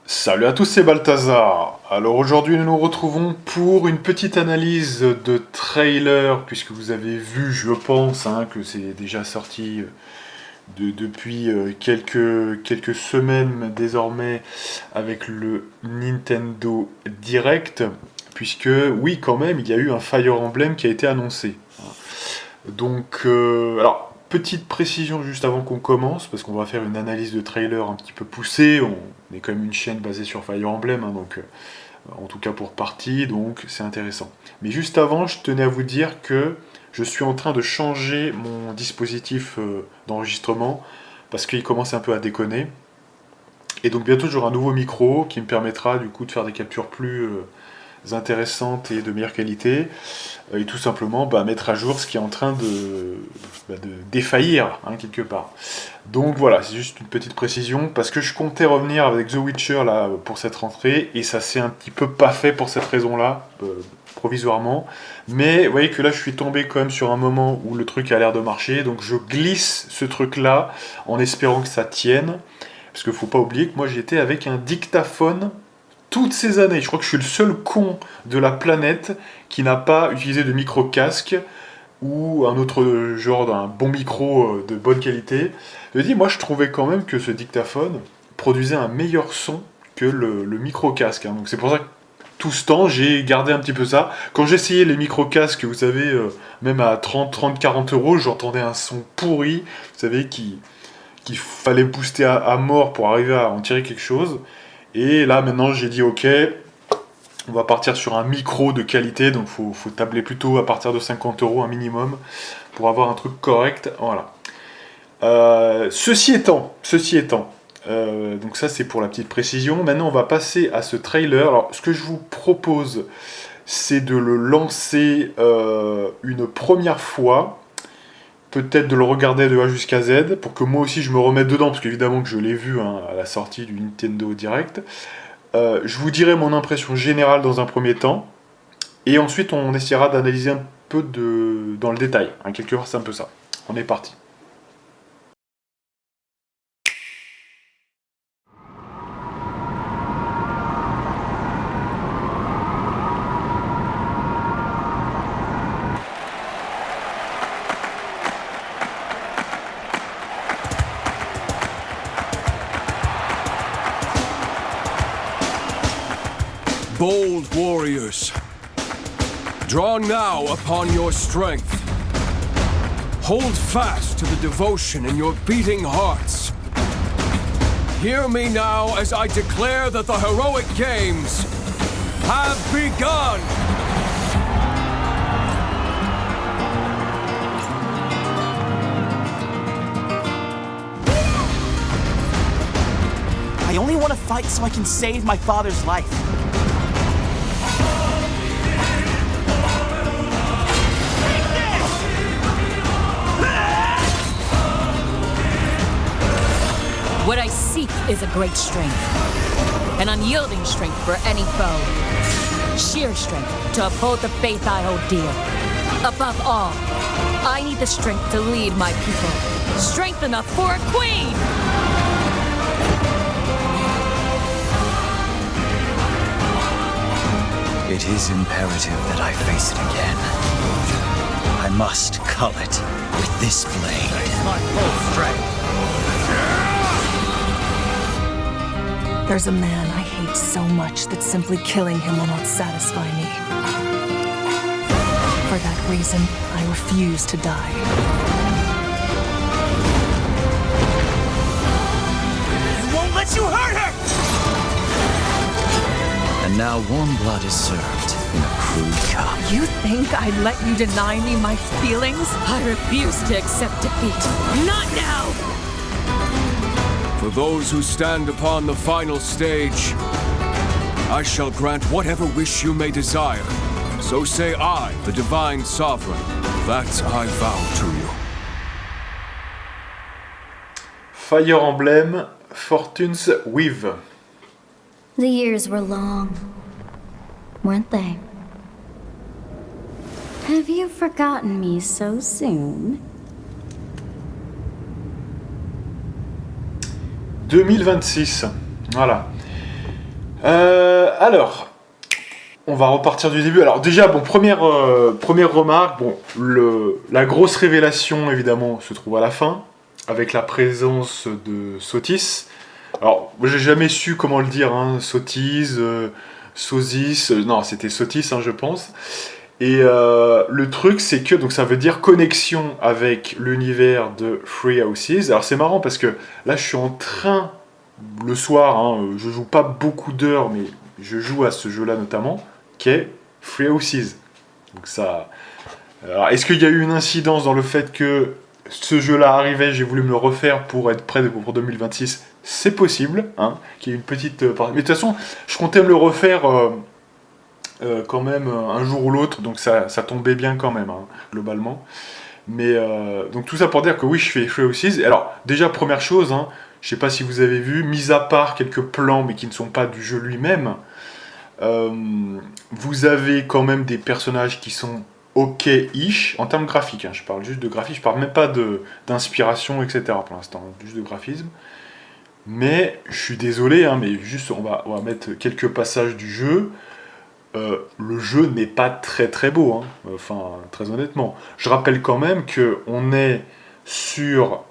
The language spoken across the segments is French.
Salut à tous, c'est Balthazar. Alors aujourd'hui nous nous retrouvons pour une petite analyse de trailer, puisque vous avez vu, je pense, que c'est déjà sorti depuis quelques semaines désormais avec le Nintendo Direct, puisque oui quand même il y a eu un Fire Emblem qui a été annoncé. Donc, alors, petite précision juste avant qu'on commence, parce qu'on va faire une analyse de trailer un petit peu poussée. On est quand même une chaîne basée sur Fire Emblem, donc en tout cas pour partie, donc c'est intéressant. Mais juste avant, je tenais à vous dire que je suis en train de changer mon dispositif d'enregistrement, parce qu'il commence un peu à déconner. Et donc bientôt j'aurai un nouveau micro qui me permettra du coup de faire des captures plus intéressantes et de meilleure qualité, et tout simplement mettre à jour ce qui est en train de défaillir quelque part. Donc voilà, c'est juste une petite précision, parce que je comptais revenir avec The Witcher là pour cette rentrée, et ça s'est un petit peu pas fait pour cette raison-là, provisoirement. Mais vous voyez que là je suis tombé quand même sur un moment où le truc a l'air de marcher, donc je glisse ce truc-là en espérant que ça tienne, parce qu'il faut pas oublier que moi j'étais avec un dictaphone toutes ces années. Je crois que je suis le seul con de la planète qui n'a pas utilisé de micro-casque ou un autre genre d'un bon micro de bonne qualité. Je dis, moi je trouvais quand même que ce dictaphone produisait un meilleur son que le micro-casque. Donc c'est pour ça que tout ce temps j'ai gardé un petit peu ça. Quand j'essayais les micro-casques, vous savez, même à 30, 40 euros, j'entendais un son pourri, vous savez, qu'il fallait booster à mort pour arriver à en tirer quelque chose. Et là maintenant j'ai dit ok, on va partir sur un micro de qualité, donc faut tabler plutôt à partir de 50 euros un minimum pour avoir un truc correct. Voilà. Ceci étant, donc ça c'est pour la petite précision. Maintenant on va passer à ce trailer. Alors ce que je vous propose, c'est de le lancer une première fois, peut-être de le regarder de A jusqu'à Z, pour que moi aussi je me remette dedans, parce qu'évidemment que je l'ai vu à la sortie du Nintendo Direct. Je vous dirai mon impression générale dans un premier temps, et ensuite on essaiera d'analyser un peu dans le détail. Quelque part c'est un peu ça. On est parti. Bold warriors, draw now upon your strength. Hold fast to the devotion in your beating hearts. Hear me now as I declare that the heroic games have begun! I only want to fight so I can save my father's life. What I seek is a great strength, an unyielding strength for any foe, sheer strength to uphold the faith I hold dear. Above all, I need the strength to lead my people, strength enough for a queen! It is imperative that I face it again. I must cull it with this blade. Face my full strength. There's a man I hate so much that simply killing him will not satisfy me. For that reason, I refuse to die. I won't let you hurt her! And now warm blood is served in a crude cup. You think I'd let you deny me my feelings? I refuse to accept defeat. Not now! For those who stand upon the final stage, I shall grant whatever wish you may desire. So say I, the Divine Sovereign, that I vow to you. Fire Emblem Fortune's Weave. The years were long, weren't they? Have you forgotten me so soon? 2026. Voilà. Alors, on va repartir du début. Alors déjà, bon, première remarque, bon, la grosse révélation, évidemment, se trouve à la fin, avec la présence de Sotis. Alors, moi, j'ai jamais su comment le dire, hein, Sotis, Sosis, non, c'était Sotis, hein, je pense. Et le truc, c'est que donc ça veut dire connexion avec l'univers de Three Houses. Alors c'est marrant parce que là, je suis en train, le soir, hein, je joue pas beaucoup d'heures, mais je joue à ce jeu-là notamment, qui est Three Houses. Donc ça... Alors, est-ce qu'il y a eu une incidence dans le fait que ce jeu-là arrivait, j'ai voulu me le refaire pour être prêt pour 2026? C'est possible, hein, qu'il y ait une petite... Mais de toute façon, je comptais me le refaire... quand même un jour ou l'autre, donc ça tombait bien quand même, hein, globalement. Mais donc tout ça pour dire que oui, je fais Three Houses. Alors déjà, première chose, hein, je sais pas si vous avez vu, mis à part quelques plans, mais qui ne sont pas du jeu lui-même, vous avez quand même des personnages qui sont ok-ish, en termes graphiques, hein, je parle juste de graphisme, je parle même pas d'inspiration, etc. pour l'instant, juste de graphisme. Mais je suis désolé, hein, mais juste on va mettre quelques passages du jeu. Le jeu n'est pas très très beau, hein. Enfin, très honnêtement. Je rappelle quand même qu'on est sur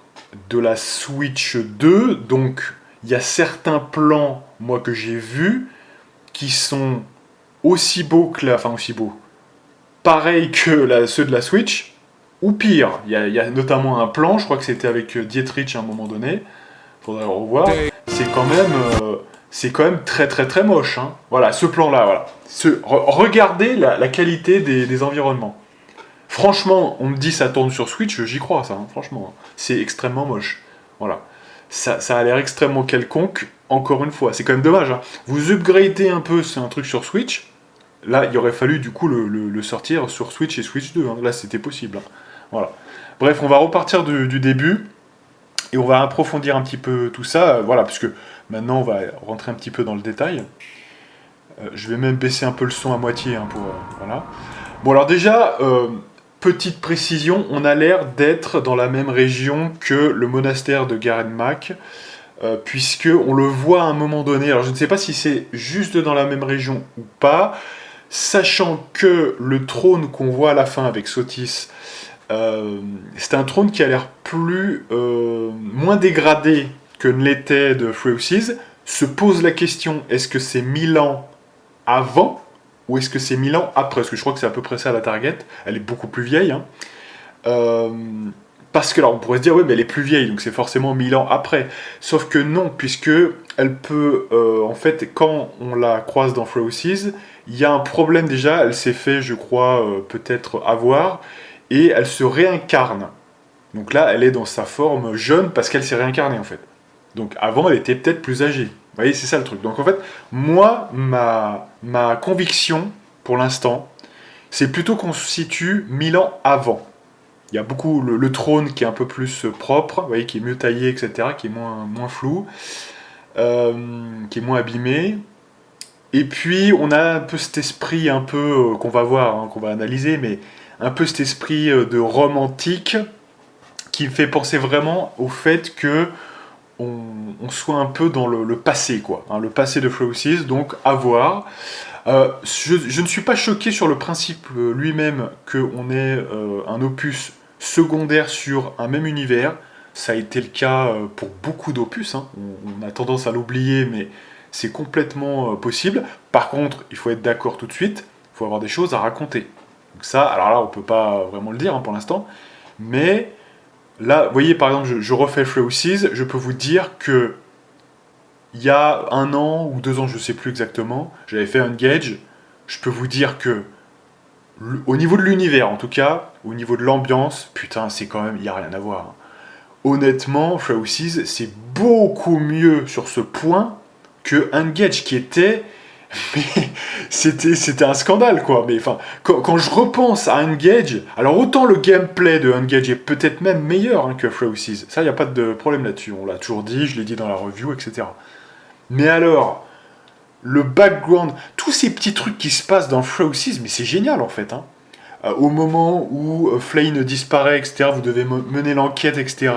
de la Switch 2, donc il y a certains plans, moi, que j'ai vus, qui sont aussi beaux que aussi beaux, pareil que ceux de la Switch, ou pire. Il y a notamment un plan, je crois que c'était avec Dietrich à un moment donné, faudrait le revoir, c'est quand même très très très moche, hein. Voilà, ce plan-là, voilà. Regardez la qualité des environnements. Franchement, on me dit ça tourne sur Switch, j'y crois ça, hein, franchement. C'est extrêmement moche. Voilà. Ça a l'air extrêmement quelconque, encore une fois. C'est quand même dommage, hein. Vous upgradez un peu, c'est un truc sur Switch. Là, il aurait fallu du coup le sortir sur Switch et Switch 2. Hein. Là, c'était possible, hein. Voilà. Bref, on va repartir du début. Et on va approfondir un petit peu tout ça. Voilà, parce que maintenant, on va rentrer un petit peu dans le détail. Je vais même baisser un peu le son à moitié, hein, pour... voilà. Bon, alors déjà, petite précision, on a l'air d'être dans la même région que le monastère de Garen Mak, puisque on le voit à un moment donné. Alors, je ne sais pas si c'est juste dans la même région ou pas, sachant que le trône qu'on voit à la fin avec Sotis, c'est un trône qui a l'air moins dégradé que ne l'était de Three Houses. Se pose la question, est-ce que c'est 1000 ans avant ou est-ce que c'est 1000 ans après? Parce que je crois que c'est à peu près ça la target. Elle est beaucoup plus vieille, hein. Parce que, alors, on pourrait se dire, oui, mais elle est plus vieille, donc c'est forcément 1000 ans après. Sauf que non, puisque elle peut, en fait, quand on la croise dans Three Houses, il y a un problème déjà, elle s'est fait, je crois, peut-être avoir, et elle se réincarne. Donc là, elle est dans sa forme jeune parce qu'elle s'est réincarnée, en fait. Donc avant, elle était peut-être plus âgée. Vous voyez, c'est ça le truc. Donc en fait, moi, ma conviction, pour l'instant, c'est plutôt qu'on se situe 1000 ans avant. Il y a beaucoup le trône qui est un peu plus propre, vous voyez, qui est mieux taillé, etc., qui est moins flou, qui est moins abîmé. Et puis, on a un peu cet esprit un peu qu'on va voir, hein, qu'on va analyser, mais un peu cet esprit de Rome antique qui me fait penser vraiment au fait que on soit un peu dans le passé, quoi, hein, le passé de Three Houses, donc à voir. Je ne suis pas choqué sur le principe lui-même qu'on ait un opus secondaire sur un même univers. Ça a été le cas pour beaucoup d'opus, hein. On a tendance à l'oublier, mais c'est complètement possible. Par contre, il faut être d'accord tout de suite, il faut avoir des choses à raconter. Donc ça, alors là, on peut pas vraiment le dire, hein, pour l'instant, mais là, vous voyez, par exemple, je refais Three Houses, je peux vous dire que il y a 1 an ou 2 ans, je ne sais plus exactement, j'avais fait Engage, je peux vous dire que au niveau de l'univers, en tout cas, au niveau de l'ambiance, putain, c'est quand même, il n'y a rien à voir, hein. Honnêtement, Three Houses, c'est beaucoup mieux sur ce point que Engage, qui était... Mais c'était un scandale, quoi. Mais enfin, quand je repense à Engage, alors autant le gameplay de Engage est peut-être même meilleur, hein, que Three Houses. Ça, il n'y a pas de problème là-dessus. On l'a toujours dit, je l'ai dit dans la review, etc. Mais alors, le background, tous ces petits trucs qui se passent dans Three Houses, mais c'est génial en fait, hein. Au moment où Flayn disparaît, etc., vous devez mener l'enquête, etc.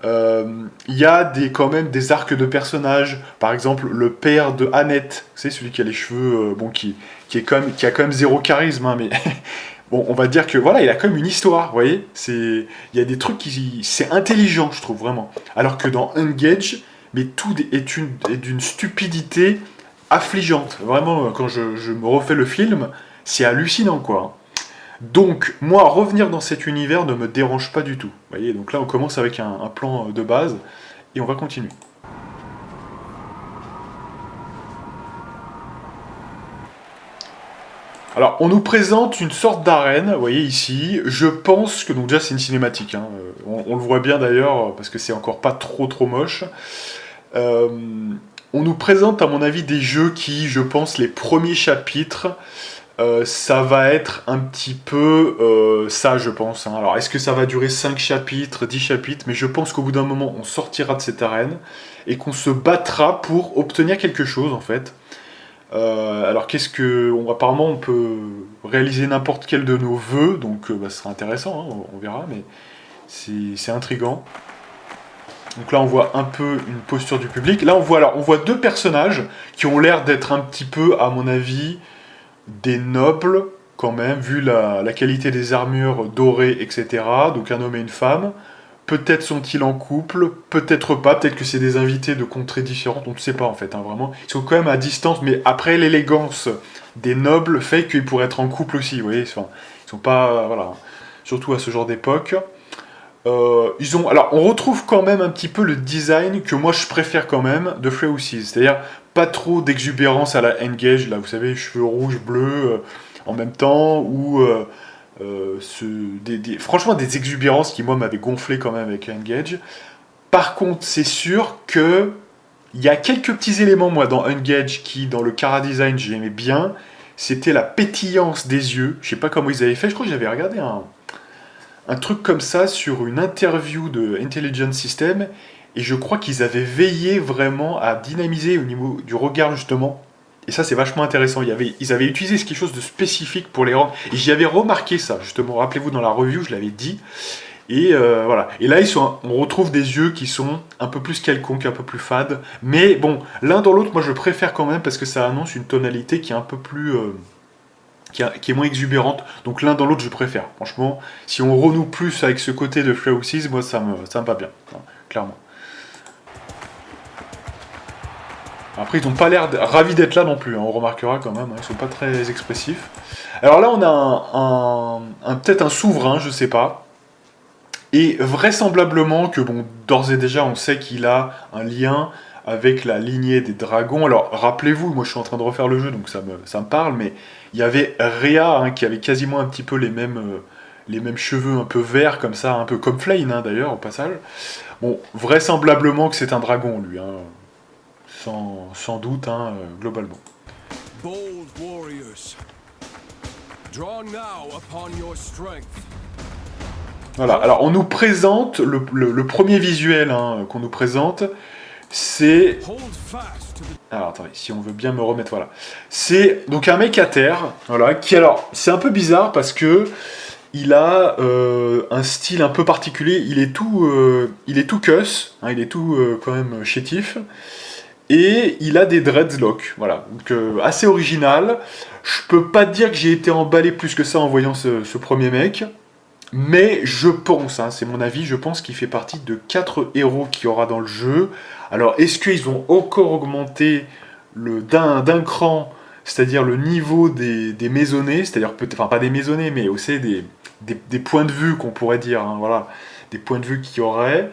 Il y a quand même des arcs de personnages. Par exemple, le père de Annette, c'est celui qui a les cheveux, qui a quand même zéro charisme, hein, mais bon, on va dire que voilà, il a quand même une histoire, vous voyez. Il y a des trucs c'est intelligent, je trouve vraiment. Alors que dans Engage, mais tout est d'une stupidité affligeante. Vraiment, quand je me refais le film, c'est hallucinant, quoi. Donc, moi, revenir dans cet univers ne me dérange pas du tout. Vous voyez, donc là, on commence avec un plan de base, et on va continuer. Alors, on nous présente une sorte d'arène, vous voyez ici. Je pense que, donc déjà, c'est une cinématique. Hein. On le voit bien d'ailleurs, parce que c'est encore pas trop moche. On nous présente, à mon avis, des jeux qui, je pense, les premiers chapitres... ça va être un petit peu ça, je pense. Hein. Alors, est-ce que ça va durer 5 chapitres, 10 chapitres? Mais je pense qu'au bout d'un moment, on sortira de cette arène et qu'on se battra pour obtenir quelque chose, en fait. Alors, apparemment, on peut réaliser n'importe quel de nos vœux, donc ce sera intéressant, hein, on verra, mais c'est intriguant. Donc là, on voit un peu une posture du public. Là, on voit deux personnages qui ont l'air d'être un petit peu, à mon avis... des nobles, quand même, vu la qualité des armures dorées, etc. Donc un homme et une femme. Peut-être sont-ils en couple, peut-être pas, peut-être que c'est des invités de contrées différentes, on ne sait pas en fait, hein, vraiment. Ils sont quand même à distance, mais après l'élégance des nobles fait qu'ils pourraient être en couple aussi, vous voyez. Enfin, ils sont pas, voilà, surtout à ce genre d'époque. Alors, on retrouve quand même un petit peu le design que moi je préfère quand même de Frey Houses, c'est-à-dire pas trop d'exubérance à la Engage, là vous savez, cheveux rouges, bleus en même temps, ou franchement des exubérances qui moi m'avaient gonflé quand même avec Engage. Par contre, c'est sûr que il y a quelques petits éléments moi dans Engage qui, dans le chara design, j'aimais bien. C'était la pétillance des yeux, je sais pas comment ils avaient fait, je crois que j'avais regardé un truc comme ça sur une interview de Intelligence System, et je crois qu'ils avaient veillé vraiment à dynamiser au niveau du regard justement, et ça c'est vachement intéressant. Ils avaient utilisé quelque chose de spécifique pour les rendre, et j'y avais remarqué ça justement, rappelez-vous dans la review je l'avais dit, et voilà. Et là on retrouve des yeux qui sont un peu plus quelconques, un peu plus fades, mais bon, l'un dans l'autre moi je préfère quand même, parce que ça annonce une tonalité qui est un peu plus... qui est moins exubérante, donc l'un dans l'autre je préfère. Franchement, si on renoue plus avec ce côté de Frey Houses, moi ça me va bien, hein, clairement. Après ils n'ont pas l'air ravis d'être là non plus, hein, on remarquera quand même, hein, ils sont pas très expressifs. Alors là on a peut-être un souverain, je sais pas, et vraisemblablement que bon, d'ores et déjà on sait qu'il a un lien avec la lignée des dragons. Alors rappelez-vous, moi je suis en train de refaire le jeu, donc ça me parle, mais il y avait Rhea hein, qui avait quasiment un petit peu les mêmes cheveux un peu verts comme ça, un peu comme Flayn hein, d'ailleurs au passage. Bon, vraisemblablement que c'est un dragon lui, hein, sans doute hein, globalement. Bold warriors, draw now upon your strength. Voilà, alors on nous présente, le premier visuel hein, qu'on nous présente, c'est... Alors attendez, si on veut bien me remettre, voilà. C'est donc un mec à terre, voilà, qui alors, c'est un peu bizarre parce que il a un style un peu particulier, il est tout cuss, hein, il est tout quand même chétif, et il a des dreadlocks, voilà, donc assez original. Je peux pas dire que j'ai été emballé plus que ça en voyant ce premier mec, mais je pense, hein, c'est mon avis, je pense qu'il fait partie de 4 héros qu'il y aura dans le jeu. Alors, est-ce qu'ils ont encore augmenté d'un cran, c'est-à-dire le niveau des maisonnées, c'est-à-dire peut-être, enfin pas des maisonnées, mais aussi des points de vue qu'on pourrait dire, hein, voilà, des points de vue qu'il y aurait.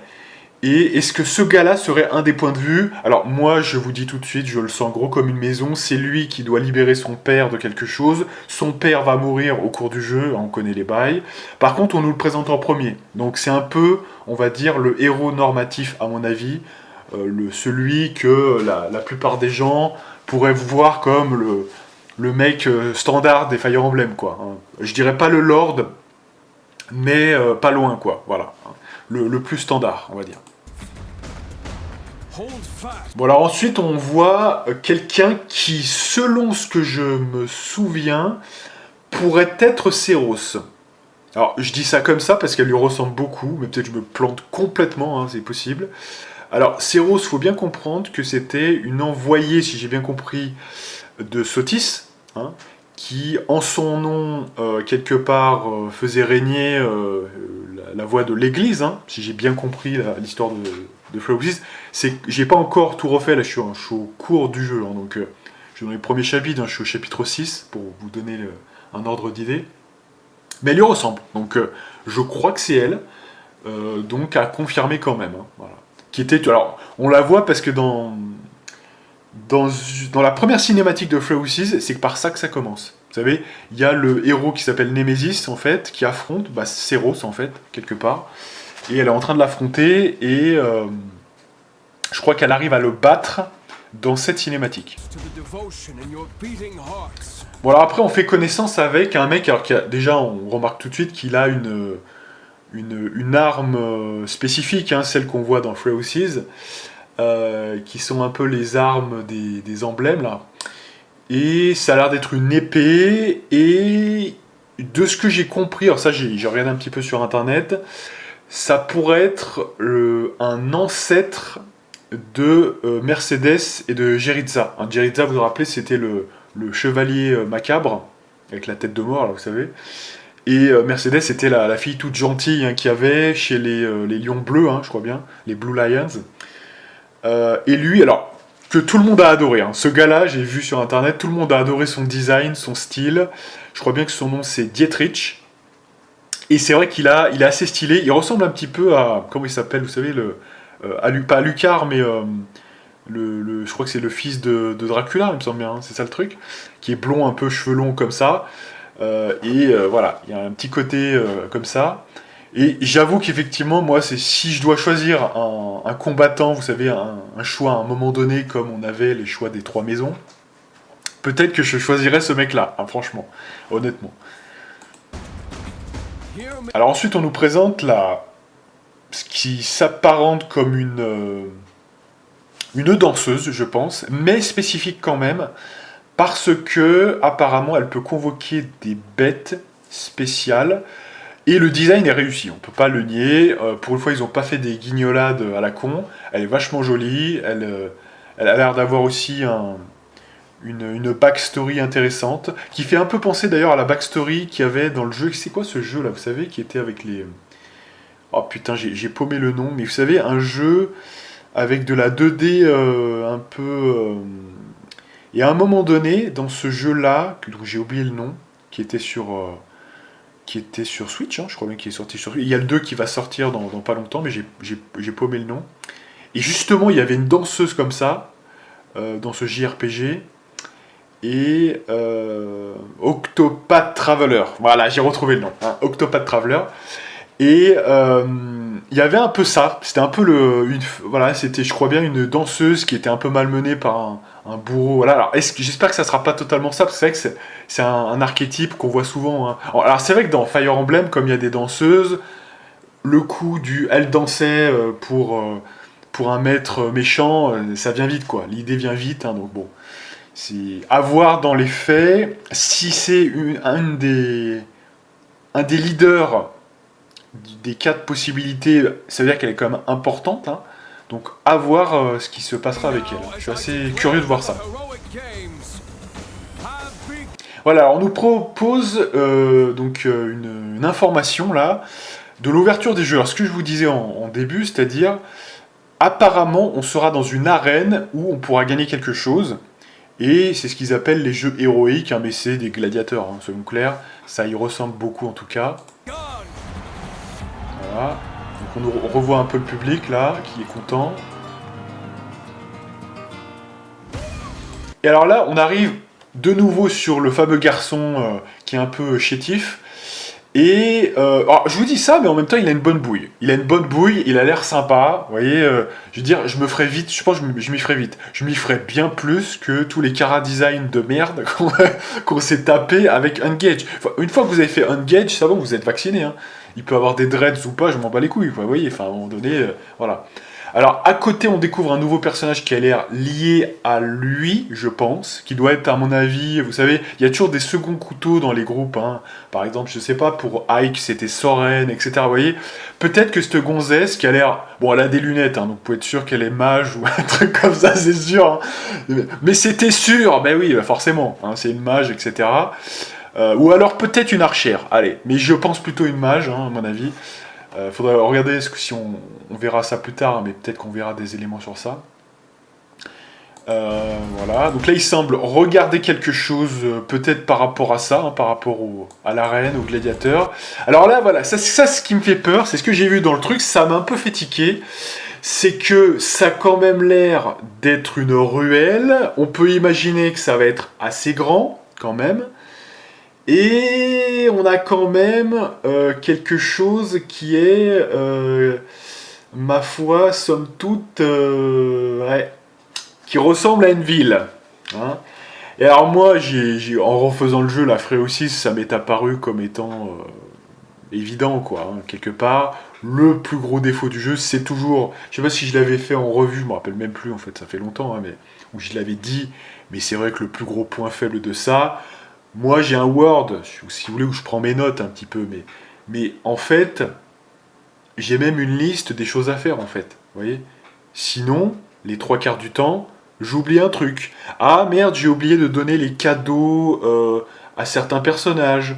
Et est-ce que ce gars-là serait un des points de vue? Alors moi, je vous dis tout de suite, je le sens gros comme une maison, c'est lui qui doit libérer son père de quelque chose, son père va mourir au cours du jeu, on connaît les bails. Par contre, on nous le présente en premier, donc c'est un peu, on va dire, le héros normatif à mon avis, celui que la plupart des gens pourraient voir comme le mec standard des Fire Emblem, quoi. Hein. Je dirais pas le Lord, mais pas loin, quoi, voilà. Le plus standard, on va dire. Bon, alors ensuite, on voit quelqu'un qui, selon ce que je me souviens, pourrait être Seiros. Alors, je dis ça comme ça parce qu'elle lui ressemble beaucoup, mais peut-être que je me plante complètement, hein, c'est possible. Alors, Seros, faut bien comprendre que c'était une envoyée, si j'ai bien compris, de Sotis, hein, qui, en son nom, quelque part, faisait régner la voix de l'Église, hein, si j'ai bien compris l'histoire de Flow Exist. C'est que j'ai pas encore tout refait, là je suis au cours du jeu, hein, donc je suis dans les premiers chapitres, hein, je suis au chapitre 6, pour vous donner un ordre d'idée. Mais elle lui ressemble, donc je crois que c'est elle, donc à confirmer quand même. Hein, voilà. Qui était, alors, on la voit parce que dans la première cinématique de Flow Exist, c'est par ça que ça commence. Vous savez, il y a le héros qui s'appelle Nemesis, en fait, qui affronte Seros, en fait, quelque part. Et elle est en train de l'affronter, et je crois qu'elle arrive à le battre dans cette cinématique. Bon, alors après, on fait connaissance avec un mec, alors déjà, on remarque tout de suite qu'il a une arme spécifique, hein, celle qu'on voit dans Flow Exist, qui sont un peu les armes des emblèmes, là. Et ça a l'air d'être une épée, et de ce que j'ai compris, alors ça j'ai regardé un petit peu sur internet, ça pourrait être un ancêtre de Mercedes et de Jeritza. Jeritza, vous vous rappelez, c'était le chevalier macabre, avec la tête de mort, là, vous savez. Et Mercedes, c'était la fille toute gentille, hein, qu'il y avait chez les lions bleus, hein, je crois bien, les Blue Lions. Et lui, alors, que tout le monde a adoré. Hein. Ce gars-là, j'ai vu sur internet, tout le monde a adoré son design, son style. Je crois bien que son nom c'est Dietrich. Et c'est vrai qu'il est assez stylé. Il ressemble un petit peu à, comment il s'appelle, vous savez, pas Alucard, mais je crois que c'est le fils de Dracula, il me semble bien, hein, c'est ça le truc, qui est blond, un peu cheveux longs comme ça. Voilà, il y a un petit côté comme ça. Et j'avoue qu'effectivement, moi, si je dois choisir un combattant, vous savez, un choix à un moment donné, comme on avait les choix des 3 maisons, peut-être que je choisirais ce mec-là, hein, franchement, honnêtement. Alors ensuite, on nous présente ce qui s'apparente comme une danseuse, je pense, mais spécifique quand même, parce que apparemment, elle peut convoquer des bêtes spéciales. Et le design est réussi, on peut pas le nier. Pour une fois, ils ont pas fait des guignolades à la con. Elle est vachement jolie. Elle a l'air d'avoir aussi une backstory intéressante, qui fait un peu penser d'ailleurs à la backstory qu'il y avait dans le jeu. C'est quoi ce jeu là, vous savez, qui était avec les... Oh putain, j'ai paumé le nom, mais vous savez, un jeu avec de la 2D un peu... Et à un moment donné, dans ce jeu-là, dont j'ai oublié le nom, qui était sur Switch, hein, je crois bien qu'il est sorti sur Switch. Il y a le 2 qui va sortir dans pas longtemps, mais j'ai paumé le nom. Et justement, il y avait une danseuse comme ça, dans ce JRPG, et Octopath Traveler. Voilà, j'ai retrouvé le nom, hein, Octopath Traveler. Et il y avait un peu ça, c'était un peu voilà, c'était, je crois bien, une danseuse qui était un peu malmenée par un bourreau. Voilà. Alors, j'espère que ça sera pas totalement ça, parce que c'est vrai que c'est un archétype qu'on voit souvent. Hein. Alors, c'est vrai que dans Fire Emblem, comme il y a des danseuses, le coup elle dansait pour un maître méchant, ça vient vite, quoi. L'idée vient vite, hein, donc bon. C'est à voir dans les faits. Si c'est un des leaders des 4 possibilités, ça veut dire qu'elle est quand même importante, hein. Donc à voir ce qui se passera avec elle. Je suis assez curieux de voir ça. Voilà, alors on nous propose donc une information là de l'ouverture des jeux. Alors ce que je vous disais en début, c'est-à-dire apparemment on sera dans une arène où on pourra gagner quelque chose. Et c'est ce qu'ils appellent les jeux héroïques, hein, mais c'est des gladiateurs, hein, soyons clairs. Ça y ressemble beaucoup en tout cas. Voilà. Donc on revoit un peu le public là, qui est content. Et alors là, on arrive de nouveau sur le fameux garçon qui est un peu chétif. Et alors, je vous dis ça, mais en même temps, il a une bonne bouille. Il a une bonne bouille, il a l'air sympa. Vous voyez, je veux dire, je me ferais vite, je pense que je m'y ferais vite. Je m'y ferais bien plus que tous les chara design de merde qu'on s'est tapé avec Engage. Enfin, une fois que vous avez fait Engage, ça va, vous êtes vacciné. Hein. Il peut avoir des dreads ou pas, je m'en bats les couilles. Quoi, vous voyez, enfin, à un moment donné, voilà. Alors, à côté, on découvre un nouveau personnage qui a l'air lié à lui, je pense, qui doit être, à mon avis, vous savez, il y a toujours des seconds couteaux dans les groupes, hein. Par exemple, je sais pas, pour Ike, c'était Soren, etc. Vous voyez, peut-être que cette gonzesse qui a l'air... Bon, elle a des lunettes, hein, donc vous pouvez être sûr qu'elle est mage ou un truc comme ça, c'est sûr. Hein. Mais c'était sûr, ben oui, forcément, hein, c'est une mage, etc. Ou alors peut-être une archère, allez, mais je pense plutôt une mage, hein, à mon avis. Faudrait regarder si on verra ça plus tard, mais peut-être qu'on verra des éléments sur ça. Voilà, donc là il semble regarder quelque chose, peut-être par rapport à ça, hein, par rapport à l'arène, au gladiateur. Alors là, voilà, ça ce qui me fait peur, c'est ce que j'ai vu dans le truc, ça m'a un peu fait tiquer. C'est que ça a quand même l'air d'être une ruelle. On peut imaginer que ça va être assez grand, quand même. Et on a quand même quelque chose qui est, ma foi, somme toute, ouais, qui ressemble à une ville. Hein. Et alors moi, en refaisant le jeu, la Freo 6, ça m'est apparu comme étant évident, quoi, hein, quelque part. Le plus gros défaut du jeu, c'est toujours... Je sais pas si je l'avais fait en revue, je me rappelle même plus, en fait, ça fait longtemps, hein, mais où je l'avais dit, mais c'est vrai que le plus gros point faible de ça... Moi, j'ai un Word, si vous voulez, où je prends mes notes un petit peu, mais en fait, j'ai même une liste des choses à faire, en fait. Vous voyez ? Sinon, les 3/4 du temps, j'oublie un truc. Ah, merde, j'ai oublié de donner les cadeaux à certains personnages.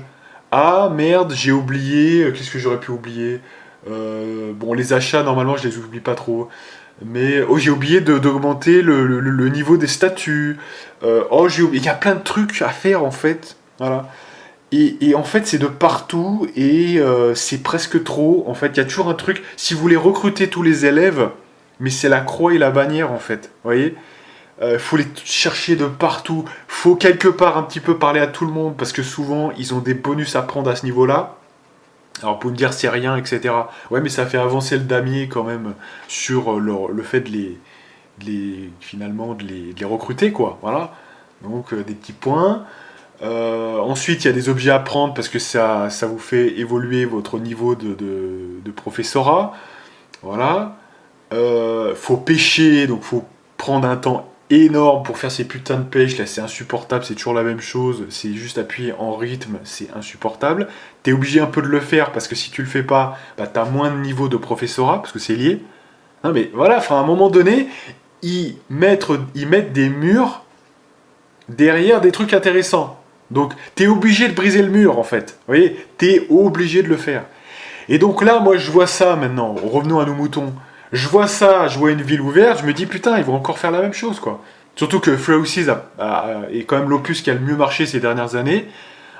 Ah, merde, j'ai oublié... Qu'est-ce que j'aurais pu oublier ? Bon, les achats, normalement, je les oublie pas trop. Mais j'ai oublié d'augmenter le niveau des statuts. J'ai oublié. Il y a plein de trucs à faire en fait. Voilà. Et en fait, c'est de partout et c'est presque trop. En fait, il y a toujours un truc. Si vous voulez recruter tous les élèves, mais c'est la croix et la bannière en fait. Vous voyez ? Faut les chercher de partout. Faut quelque part un petit peu parler à tout le monde parce que souvent, ils ont des bonus à prendre à ce niveau-là. Alors, vous pouvez me dire c'est rien, etc. Ouais, mais ça fait avancer le damier quand même sur le fait de les recruter, quoi. Voilà. Donc, des petits points. Ensuite, il y a des objets à prendre parce que ça vous fait évoluer votre niveau de professorat. Voilà. Faut pêcher, donc faut prendre un temps énorme pour faire ces putains de pêches. Là, c'est insupportable, c'est toujours la même chose. C'est juste appuyer en rythme, c'est insupportable. T'es obligé un peu de le faire parce que si tu le fais pas, bah, t'as moins de niveau de professorat parce que c'est lié. Non, mais voilà, enfin, à un moment donné, ils mettent des murs derrière des trucs intéressants. Donc, t'es obligé de briser le mur, en fait. Vous voyez, t'es obligé de le faire. Et donc là, moi, je vois ça maintenant. Revenons à nos moutons. Je vois ça, je vois une ville ouverte, je me dis putain, ils vont encore faire la même chose, quoi. Surtout que Freo 6 est quand même l'opus qui a le mieux marché ces dernières années.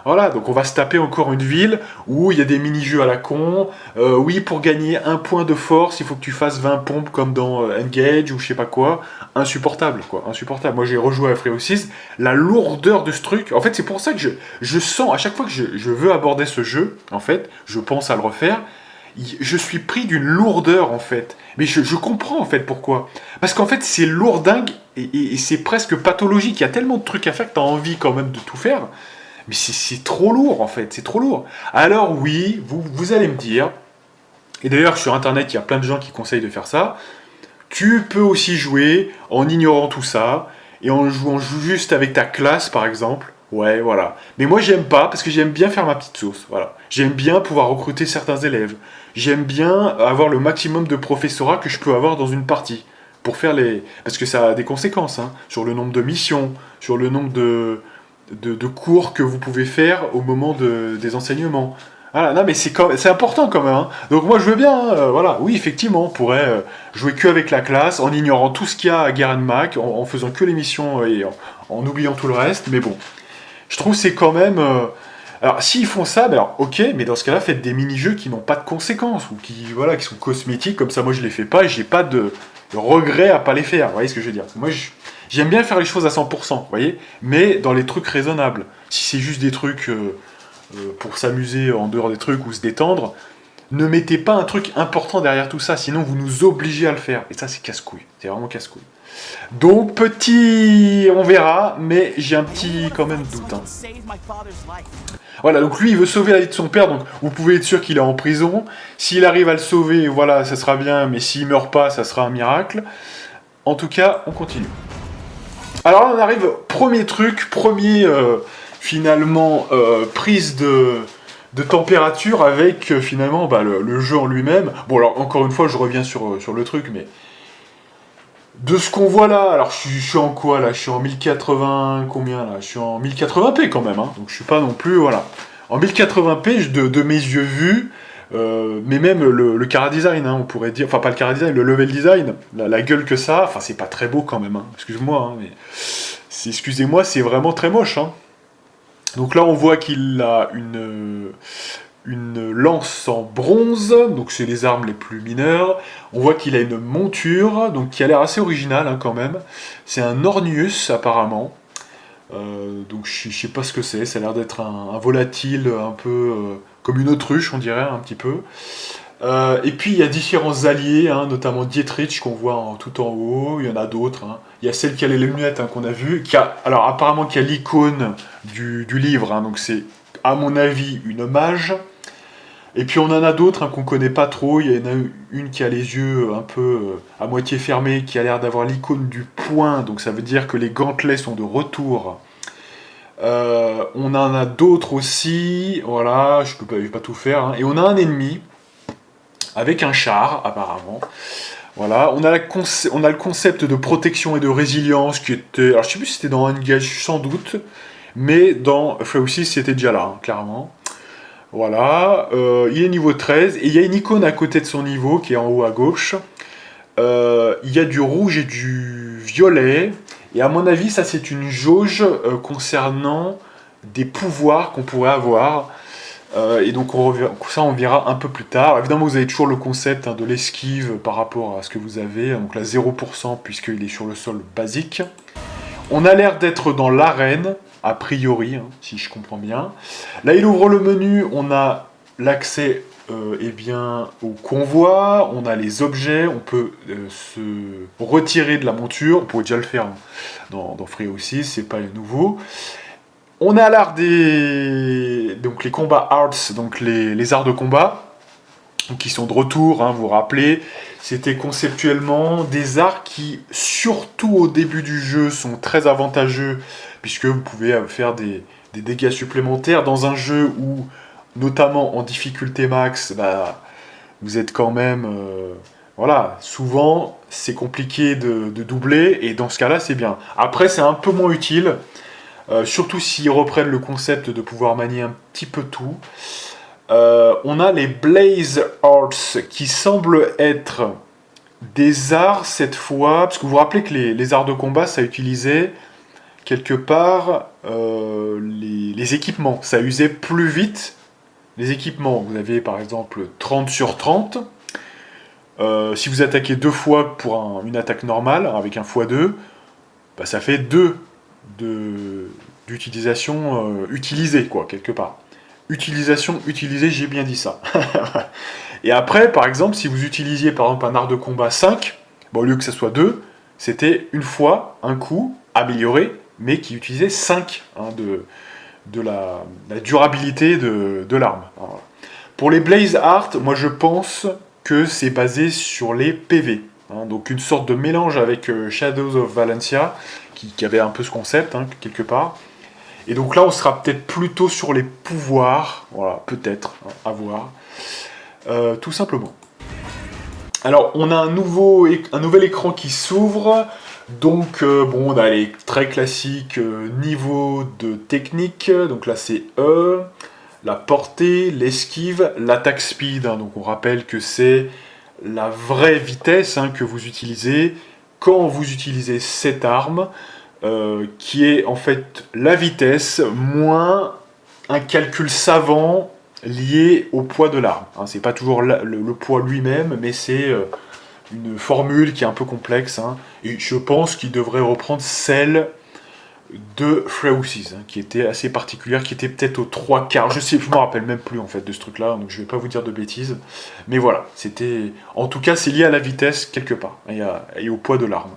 Voilà, donc on va se taper encore une ville où il y a des mini-jeux à la con. Oui, pour gagner un point de force, il faut que tu fasses 20 pompes comme dans Engage ou je sais pas quoi. Insupportable, quoi. Insupportable. Moi, j'ai rejoué à Freo 6. La lourdeur de ce truc. En fait, c'est pour ça que je sens, à chaque fois que je veux aborder ce jeu, en fait, je pense à le refaire. Je suis pris d'une lourdeur, en fait. Mais je comprends, en fait, pourquoi. Parce qu'en fait, c'est lourdingue et c'est presque pathologique. Il y a tellement de trucs à faire que tu as envie quand même de tout faire. Mais c'est trop lourd, en fait. C'est trop lourd. Alors, oui, vous allez me dire, et d'ailleurs, sur Internet, il y a plein de gens qui conseillent de faire ça, tu peux aussi jouer en ignorant tout ça, et en jouant juste avec ta classe, par exemple. Ouais, voilà. Mais moi, j'aime pas, parce que j'aime bien faire ma petite sauce. Voilà. J'aime bien pouvoir recruter certains élèves. J'aime bien avoir le maximum de professorat que je peux avoir dans une partie. Pour faire les... Parce que ça a des conséquences, hein, sur le nombre de missions, sur le nombre de cours que vous pouvez faire au moment des enseignements. Voilà, non, mais c'est important quand même. Hein. Donc moi, je veux bien, voilà. Oui, effectivement, on pourrait jouer que avec la classe, en ignorant tout ce qu'il y a à Garen Mac, en faisant que les missions et en oubliant tout le reste. Mais bon, je trouve que c'est quand même... Alors, s'ils font ça, ben alors, ok, mais dans ce cas-là, faites des mini-jeux qui n'ont pas de conséquences, ou qui sont cosmétiques, comme ça, moi, je les fais pas, et j'ai pas de regret à pas les faire, vous voyez ce que je veux dire. Moi, j'aime bien faire les choses à 100%, vous voyez, mais dans les trucs raisonnables. Si c'est juste des trucs pour s'amuser en dehors des trucs, ou se détendre, ne mettez pas un truc important derrière tout ça, sinon vous nous obligez à le faire, et ça, c'est casse-couille, c'est vraiment casse-couille. Donc on verra, mais j'ai un petit quand même doute. Hein. Save my father's life. Voilà, donc lui il veut sauver la vie de son père, donc vous pouvez être sûr qu'il est en prison. S'il arrive à le sauver, voilà, ça sera bien, mais s'il meurt pas, ça sera un miracle. En tout cas, on continue. Alors là on arrive, premier truc, finalement prise de température avec finalement le jeu en lui-même. Bon alors encore une fois je reviens sur le truc, mais de ce qu'on voit là, alors je suis en quoi là? Je suis en 1080, combien là? Je suis en 1080p quand même, hein, donc je suis pas non plus, voilà. En 1080p de mes yeux vus, mais même le chara-design, hein, on pourrait dire, enfin pas le chara-design, le level design, la gueule que ça, enfin c'est pas très beau quand même, hein, excuse-moi, hein, mais excusez-moi, c'est vraiment très moche, hein. Donc là on voit qu'il a une lance en bronze, donc c'est les armes les plus mineures. On voit qu'il a une monture, donc qui a l'air assez originale hein, quand même. C'est un Ornius apparemment. Donc je sais pas ce que c'est, ça a l'air d'être un volatile un peu comme une autruche on dirait un petit peu. Et puis il y a différents alliés, hein, notamment Dietrich qu'on voit tout en haut, il y en a d'autres. Hein. Il y a celle qui a les lunettes hein, qu'on a vu, alors apparemment qui a l'icône du livre, hein, donc c'est à mon avis une mage. Et puis on en a d'autres hein, qu'on connaît pas trop, il y en a une qui a les yeux un peu à moitié fermés, qui a l'air d'avoir l'icône du poing, donc ça veut dire que les gantelets sont de retour. On en a d'autres aussi, voilà, je vais pas tout faire, hein. Et on a un ennemi, avec un char apparemment. Voilà, on a le concept de protection et de résilience qui était, alors je sais plus si c'était dans Engage sans doute, mais dans Fallout 6 c'était déjà là, hein, clairement. Voilà, il est niveau 13, et il y a une icône à côté de son niveau, qui est en haut à gauche. Il y a du rouge et du violet, et à mon avis, ça c'est une jauge concernant des pouvoirs qu'on pourrait avoir. Et donc ça on verra un peu plus tard. Évidemment vous avez toujours le concept hein, de l'esquive par rapport à ce que vous avez, donc là 0% puisqu'il est sur le sol basique. On a l'air d'être dans l'arène, a priori, hein, si je comprends bien. Là il ouvre le menu, on a l'accès eh bien, au convoi, on a les objets, on peut se retirer de la monture, on pourrait déjà le faire hein, dans Fallout 6, c'est pas nouveau. On a l'art donc les combats arts, donc les arts de combat, qui sont de retour, hein, vous vous rappelez, c'était conceptuellement des arts qui, surtout au début du jeu, sont très avantageux, puisque vous pouvez faire des dégâts supplémentaires dans un jeu où, notamment en difficulté max, vous êtes quand même... voilà, souvent c'est compliqué de doubler, et dans ce cas-là c'est bien. Après c'est un peu moins utile, surtout s'ils reprennent le concept de pouvoir manier un petit peu tout. On a les Blaze Arts qui semblent être des arts cette fois, parce que vous vous rappelez que les arts de combat ça utilisait quelque part les équipements, ça usait plus vite les équipements. Vous avez par exemple 30 sur 30. Si vous attaquez 2 fois pour une attaque normale avec un x2, ça fait 2 d'utilisation utilisée, quoi, quelque part. Utilisation utilisée, j'ai bien dit ça. Et après, par exemple, si vous utilisiez par exemple un art de combat 5, au lieu que ça soit 2, c'était une fois, un coup, amélioré, mais qui utilisait 5 hein, de la durabilité de l'arme. Alors, pour les Blaze Art, moi je pense que c'est basé sur les PV. Hein, donc une sorte de mélange avec Shadows of Valencia, qui avait un peu ce concept, hein, quelque part. Et donc là, on sera peut-être plutôt sur les pouvoirs, voilà, peut-être, hein, à voir, tout simplement. Alors, on a un nouvel écran qui s'ouvre, donc bon, on a les très classiques niveaux de technique, donc là c'est E, la portée, l'esquive, l'attaque speed, hein, donc on rappelle que c'est la vraie vitesse hein, que vous utilisez quand vous utilisez cette arme, qui est en fait la vitesse moins un calcul savant lié au poids de l'arme. Hein, c'est pas toujours le poids lui-même, mais c'est une formule qui est un peu complexe. Hein, et je pense qu'il devrait reprendre celle de Freausis, hein, qui était assez particulière, qui était peut-être aux 3/4, je me rappelle même plus en fait de ce truc-là, donc je vais pas vous dire de bêtises, mais voilà, c'était, en tout cas c'est lié à la vitesse quelque part, et au poids de l'arme.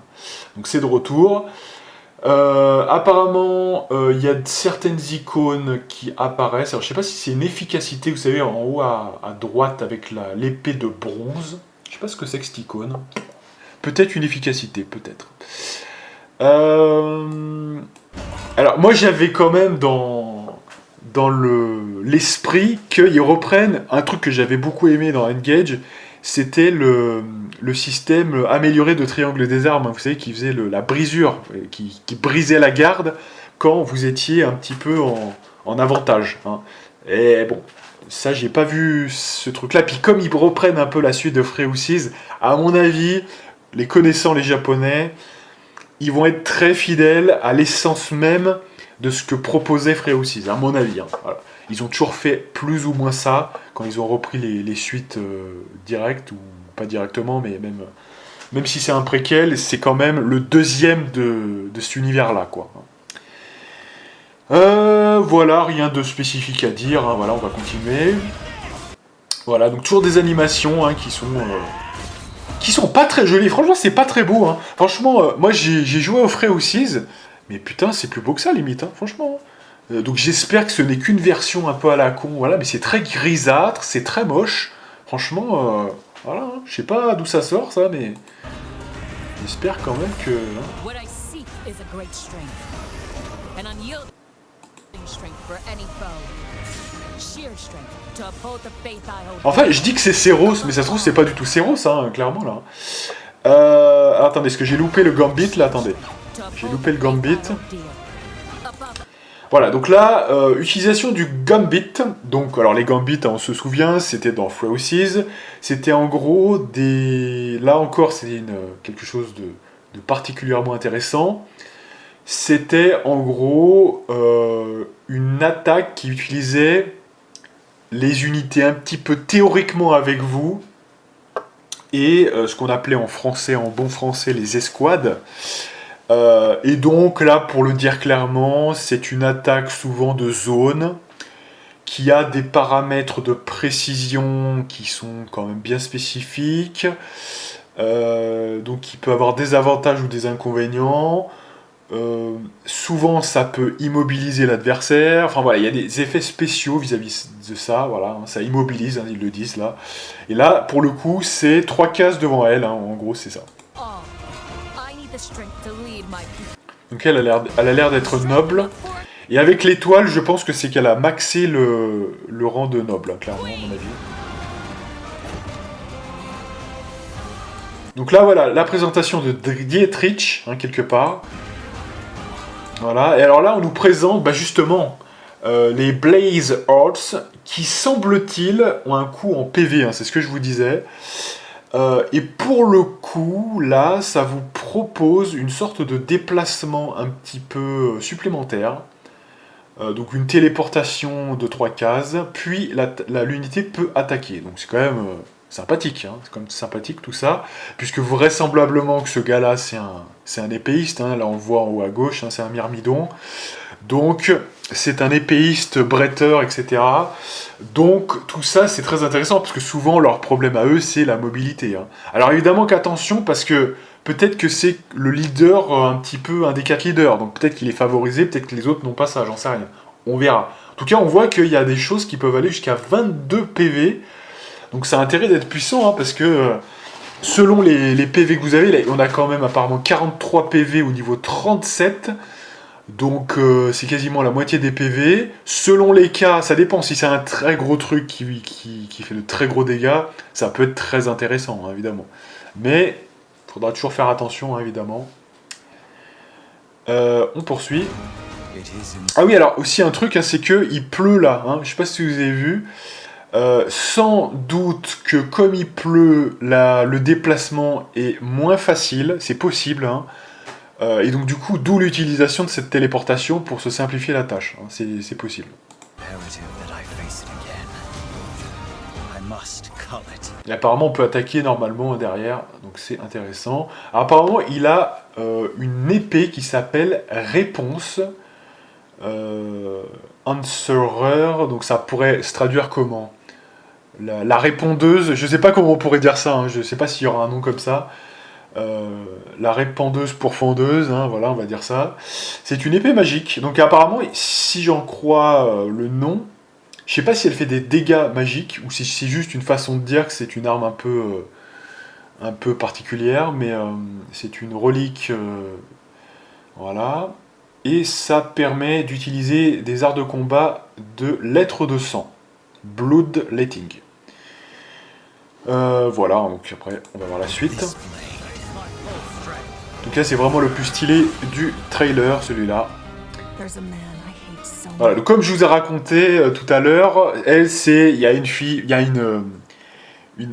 Donc c'est de retour. Apparemment, il y a certaines icônes qui apparaissent, alors je sais pas si c'est une efficacité, vous savez, en haut à droite avec l'épée de bronze, je sais pas ce que c'est que cette icône, peut-être une efficacité, peut-être. Alors moi j'avais quand même dans l'esprit qu'ils reprennent un truc que j'avais beaucoup aimé dans Engage, c'était le système amélioré de triangle des armes, hein, vous savez, qui faisait la brisure, qui brisait la garde quand vous étiez un petit peu en avantage. Hein. Et bon, ça j'ai pas vu ce truc-là, puis comme ils reprennent un peu la suite de Freausis, à mon avis, les connaissant les japonais, ils vont être très fidèles à l'essence même de ce que proposait Freausis, à mon avis. Hein. Voilà. Ils ont toujours fait plus ou moins ça quand ils ont repris les suites directes, ou pas directement, mais même si c'est un préquel, c'est quand même le deuxième de cet univers-là, quoi. Voilà, rien de spécifique à dire, hein. Voilà, on va continuer. Voilà, donc toujours des animations, hein, qui sont pas très jolies. Franchement, c'est pas très beau. Hein. Franchement, moi j'ai joué au Freausis, mais putain, c'est plus beau que ça, limite. Hein, franchement. Donc j'espère que ce n'est qu'une version un peu à la con. Voilà, mais c'est très grisâtre, c'est très moche. Franchement, voilà. Hein, je sais pas d'où ça sort, ça, mais j'espère quand même que. Hein. What I seek is a great strength, an unyielding strength for any foe. Sheer strength to uphold the faith I hold. Enfin, je dis que c'est Seros, mais ça se trouve c'est pas du tout Seros, hein, clairement là. Attendez, est-ce que j'ai loupé le Gambit là? Attendez, j'ai loupé le Gambit. Voilà, donc là, utilisation du Gambit. Donc, alors les Gambits, on se souvient, c'était dans Freausis. C'était en gros des. Là encore, c'est quelque chose de particulièrement intéressant. C'était en gros une attaque qui utilisait les unités un petit peu théoriquement avec vous, et ce qu'on appelait en français, en bon français, les escouades. Et donc là, pour le dire clairement, c'est une attaque souvent de zone, qui a des paramètres de précision qui sont quand même bien spécifiques, donc qui peut avoir des avantages ou des inconvénients. Souvent ça peut immobiliser l'adversaire, enfin voilà, il y a des effets spéciaux vis-à-vis de ça, voilà, hein, ça immobilise, hein, ils le disent là. Et là, pour le coup, c'est 3 cases devant elle, hein, en gros c'est ça. Donc elle a l'air d'être noble, et avec l'étoile, je pense que c'est qu'elle a maxé le rang de noble, hein, clairement, à mon avis. Donc là, voilà, la présentation de Dietrich, hein, quelque part. Voilà, et alors là, on nous présente justement les Blaze Hearts, qui semble-t-il ont un coût en PV, hein, c'est ce que je vous disais. Et pour le coup, là, ça vous propose une sorte de déplacement un petit peu supplémentaire. Donc une téléportation de 3 cases, puis l'unité peut attaquer. Donc c'est quand même sympathique, hein, c'est quand même sympathique tout ça, puisque vraisemblablement que ce gars-là, c'est un épéiste, hein, là on le voit en haut à gauche, hein, c'est un myrmidon. Donc c'est un épéiste, bretteur, etc. Donc tout ça c'est très intéressant, parce que souvent leur problème à eux c'est la mobilité. Hein. Alors évidemment qu'attention, parce que peut-être que c'est le leader, un petit peu un des 4 leaders, donc peut-être qu'il est favorisé, peut-être que les autres n'ont pas ça, j'en sais rien. On verra. En tout cas on voit qu'il y a des choses qui peuvent aller jusqu'à 22 PV, donc ça a intérêt d'être puissant, hein, parce que selon les PV que vous avez, là, on a quand même apparemment 43 PV au niveau 37, donc c'est quasiment la moitié des PV. Selon les cas, ça dépend, si c'est un très gros truc qui fait de très gros dégâts, ça peut être très intéressant, hein, évidemment. Mais il faudra toujours faire attention, hein, évidemment. On poursuit. Ah oui, alors aussi un truc, hein, c'est qu'il pleut là, hein, je sais pas si vous avez vu. Sans doute que comme il pleut, le déplacement est moins facile, c'est possible, hein. Et donc du coup, d'où l'utilisation de cette téléportation pour se simplifier la tâche, hein. C'est possible. must cull it. Et apparemment, on peut attaquer normalement derrière, donc c'est intéressant. Alors, apparemment, il a une épée qui s'appelle Réponse. Answerer, donc ça pourrait se traduire comment? La répondeuse, je sais pas comment on pourrait dire ça, hein, je sais pas s'il y aura un nom comme ça. La répandeuse pourfendeuse, hein, voilà, on va dire ça. C'est une épée magique, donc apparemment, si j'en crois le nom, je sais pas si elle fait des dégâts magiques, ou si c'est juste une façon de dire que c'est une arme un peu particulière, mais c'est une relique, voilà. Et ça permet d'utiliser des arts de combat de lettres de sang. Bloodletting. Voilà, donc après on va voir la suite. This blade. Donc là c'est vraiment le plus stylé du trailer, celui-là. There's a man I hate so much. Voilà, donc comme je vous ai raconté tout à l'heure, elle c'est, il y a une fille, il y a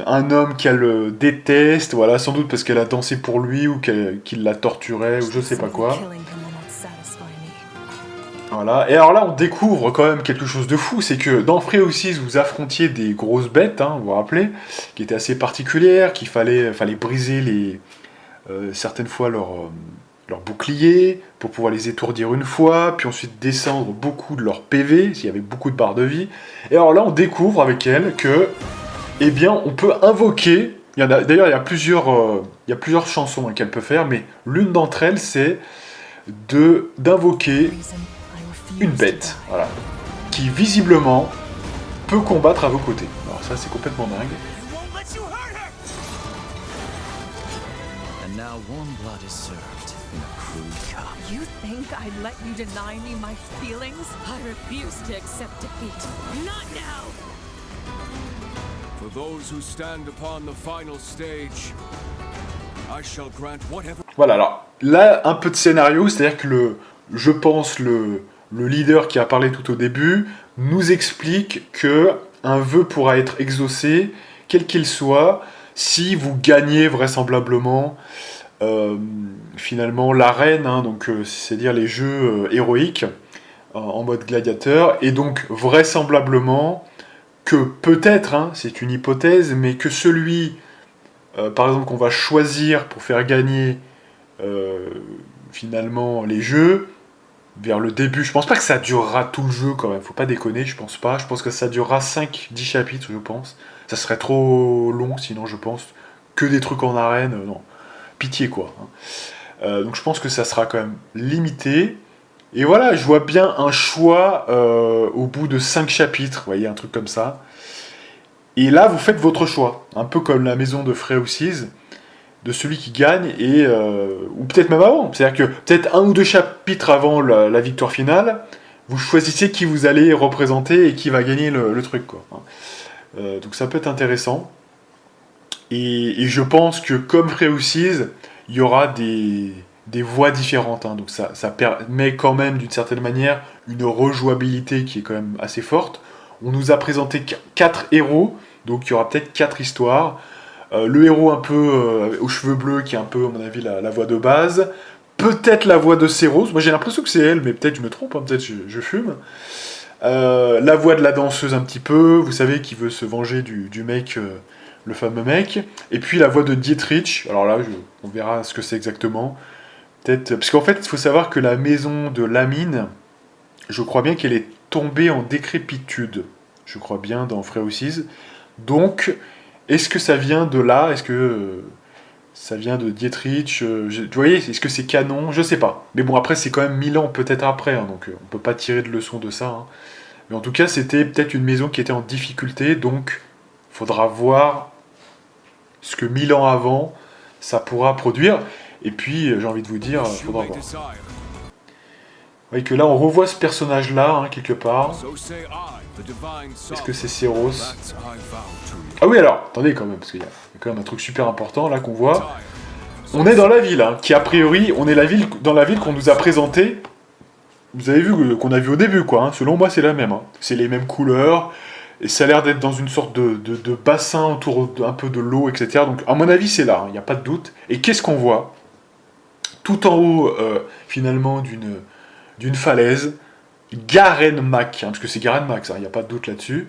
un homme qu'elle déteste, voilà, sans doute parce qu'elle a dansé pour lui ou qu'il la torturait ou je sais pas quoi. Killing him will not satisfy me. Voilà, et alors là on découvre quand même quelque chose de fou, c'est que dans Free 6 vous affrontiez des grosses bêtes, hein, vous vous rappelez, qui étaient assez particulières, qu'il fallait briser certaines fois leur bouclier pour pouvoir les étourdir une fois, puis ensuite descendre beaucoup de leur PV, s'il y avait beaucoup de barres de vie. Et alors là on découvre avec elle que, eh bien on peut invoquer, d'ailleurs il y a plusieurs chansons hein, qu'elle peut faire, mais l'une d'entre elles c'est d'invoquer Reason, I refuse une to bête, die. voilà, qui visiblement peut combattre à vos côtés. Alors ça c'est complètement dingue. I won't let you hurt her! And now warm blood is served in a crude cup. You think I'd let you deny me my feelings? I refuse to accept defeat. Not now! For those who stand upon the final stage, I shall grant whatever. Voilà, alors là un peu de scénario, c'est-à-dire que je pense le leader qui a parlé tout au début nous explique que un vœu pourra être exaucé, quel qu'il soit, si vous gagnez vraisemblablement finalement l'arène, hein, donc c'est-à-dire les jeux héroïques en mode gladiateur, et donc vraisemblablement que peut-être, hein, c'est une hypothèse, mais que celui par exemple qu'on va choisir pour faire gagner finalement les jeux vers le début, je pense pas que ça durera tout le jeu quand même, faut pas déconner, je pense pas, je pense que ça durera 5-10 chapitres je pense, ça serait trop long sinon je pense, que des trucs en arène, non, pitié quoi, hein. Donc je pense que ça sera quand même limité, et voilà, je vois bien un choix au bout de 5 chapitres, vous voyez, un truc comme ça, et là vous faites votre choix, un peu comme la maison de Frey Houses, de celui qui gagne, et ou peut-être même avant, c'est-à-dire que peut-être 1 ou 2 chapitres avant la victoire finale, vous choisissez qui vous allez représenter et qui va gagner le truc, quoi. Donc ça peut être intéressant, et je pense que comme Frey Houses, il y aura des voies différentes, hein. Donc ça permet quand même d'une certaine manière une rejouabilité qui est quand même assez forte. On nous a présenté 4 héros, donc il y aura peut-être 4 histoires. Le héros un peu aux cheveux bleus, qui est un peu, à mon avis, la voix de base. Peut-être la voix de Seros. Moi, j'ai l'impression que c'est elle, mais peut-être je me trompe, hein, peut-être je fume. La voix de la danseuse un petit peu, vous savez, qui veut se venger du mec, le fameux mec. Et puis la voix de Dietrich. Alors là, on verra ce que c'est exactement. Peut-être, parce qu'en fait, il faut savoir que la maison de Lamine, je crois bien qu'elle est tombée en décrépitude. Je crois bien dans Frey Houses. Donc... est-ce que ça vient de là? Est-ce que ça vient de Dietrich? Vous voyez, est-ce que c'est canon? Je sais pas. Mais bon, après, c'est quand même 1000 ans peut-être après, hein, donc on peut pas tirer de leçon de ça. Hein. Mais en tout cas, c'était peut-être une maison qui était en difficulté, donc faudra voir ce que 1000 ans avant, ça pourra produire. Et puis, j'ai envie de vous dire, You faudra may voir. desire. Vous voyez que là, on revoit ce personnage-là, hein, quelque part. So say I, the divine Est-ce que c'est sovereign. Seros? That I vow to you. Ah oui, alors, attendez quand même, parce qu'il y a quand même un truc super important, là, qu'on voit. On est dans la ville, hein, qui a priori, on est dans la ville qu'on nous a présentée. Vous avez vu qu'on a vu au début, quoi. Hein. Selon moi, c'est la même. Hein. C'est les mêmes couleurs. Et ça a l'air d'être dans une sorte de bassin autour un peu de l'eau, etc. Donc, à mon avis, c'est là. Il n'y a pas de doute. Et qu'est-ce qu'on voit? Tout en haut, finalement, d'une falaise, Garen Mak, hein, parce que c'est Garen Mak, il n'y a pas de doute là-dessus.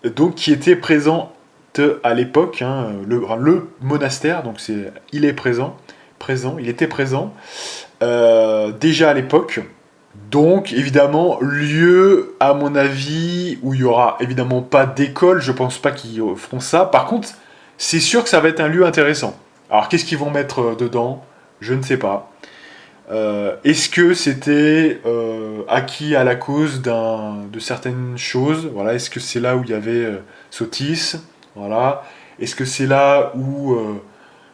donc qui était présente à l'époque, hein, le monastère, donc il est présent, il était présent déjà à l'époque. Donc évidemment, lieu à mon avis où il y aura évidemment pas d'école, je pense pas qu'ils feront ça. Par contre, c'est sûr que ça va être un lieu intéressant. Alors qu'est-ce qu'ils vont mettre dedans? Je ne sais pas. Est-ce que c'était acquis à la cause de certaines choses? Voilà. Est-ce que c'est là où il y avait Sotis? Voilà. Est-ce que c'est là où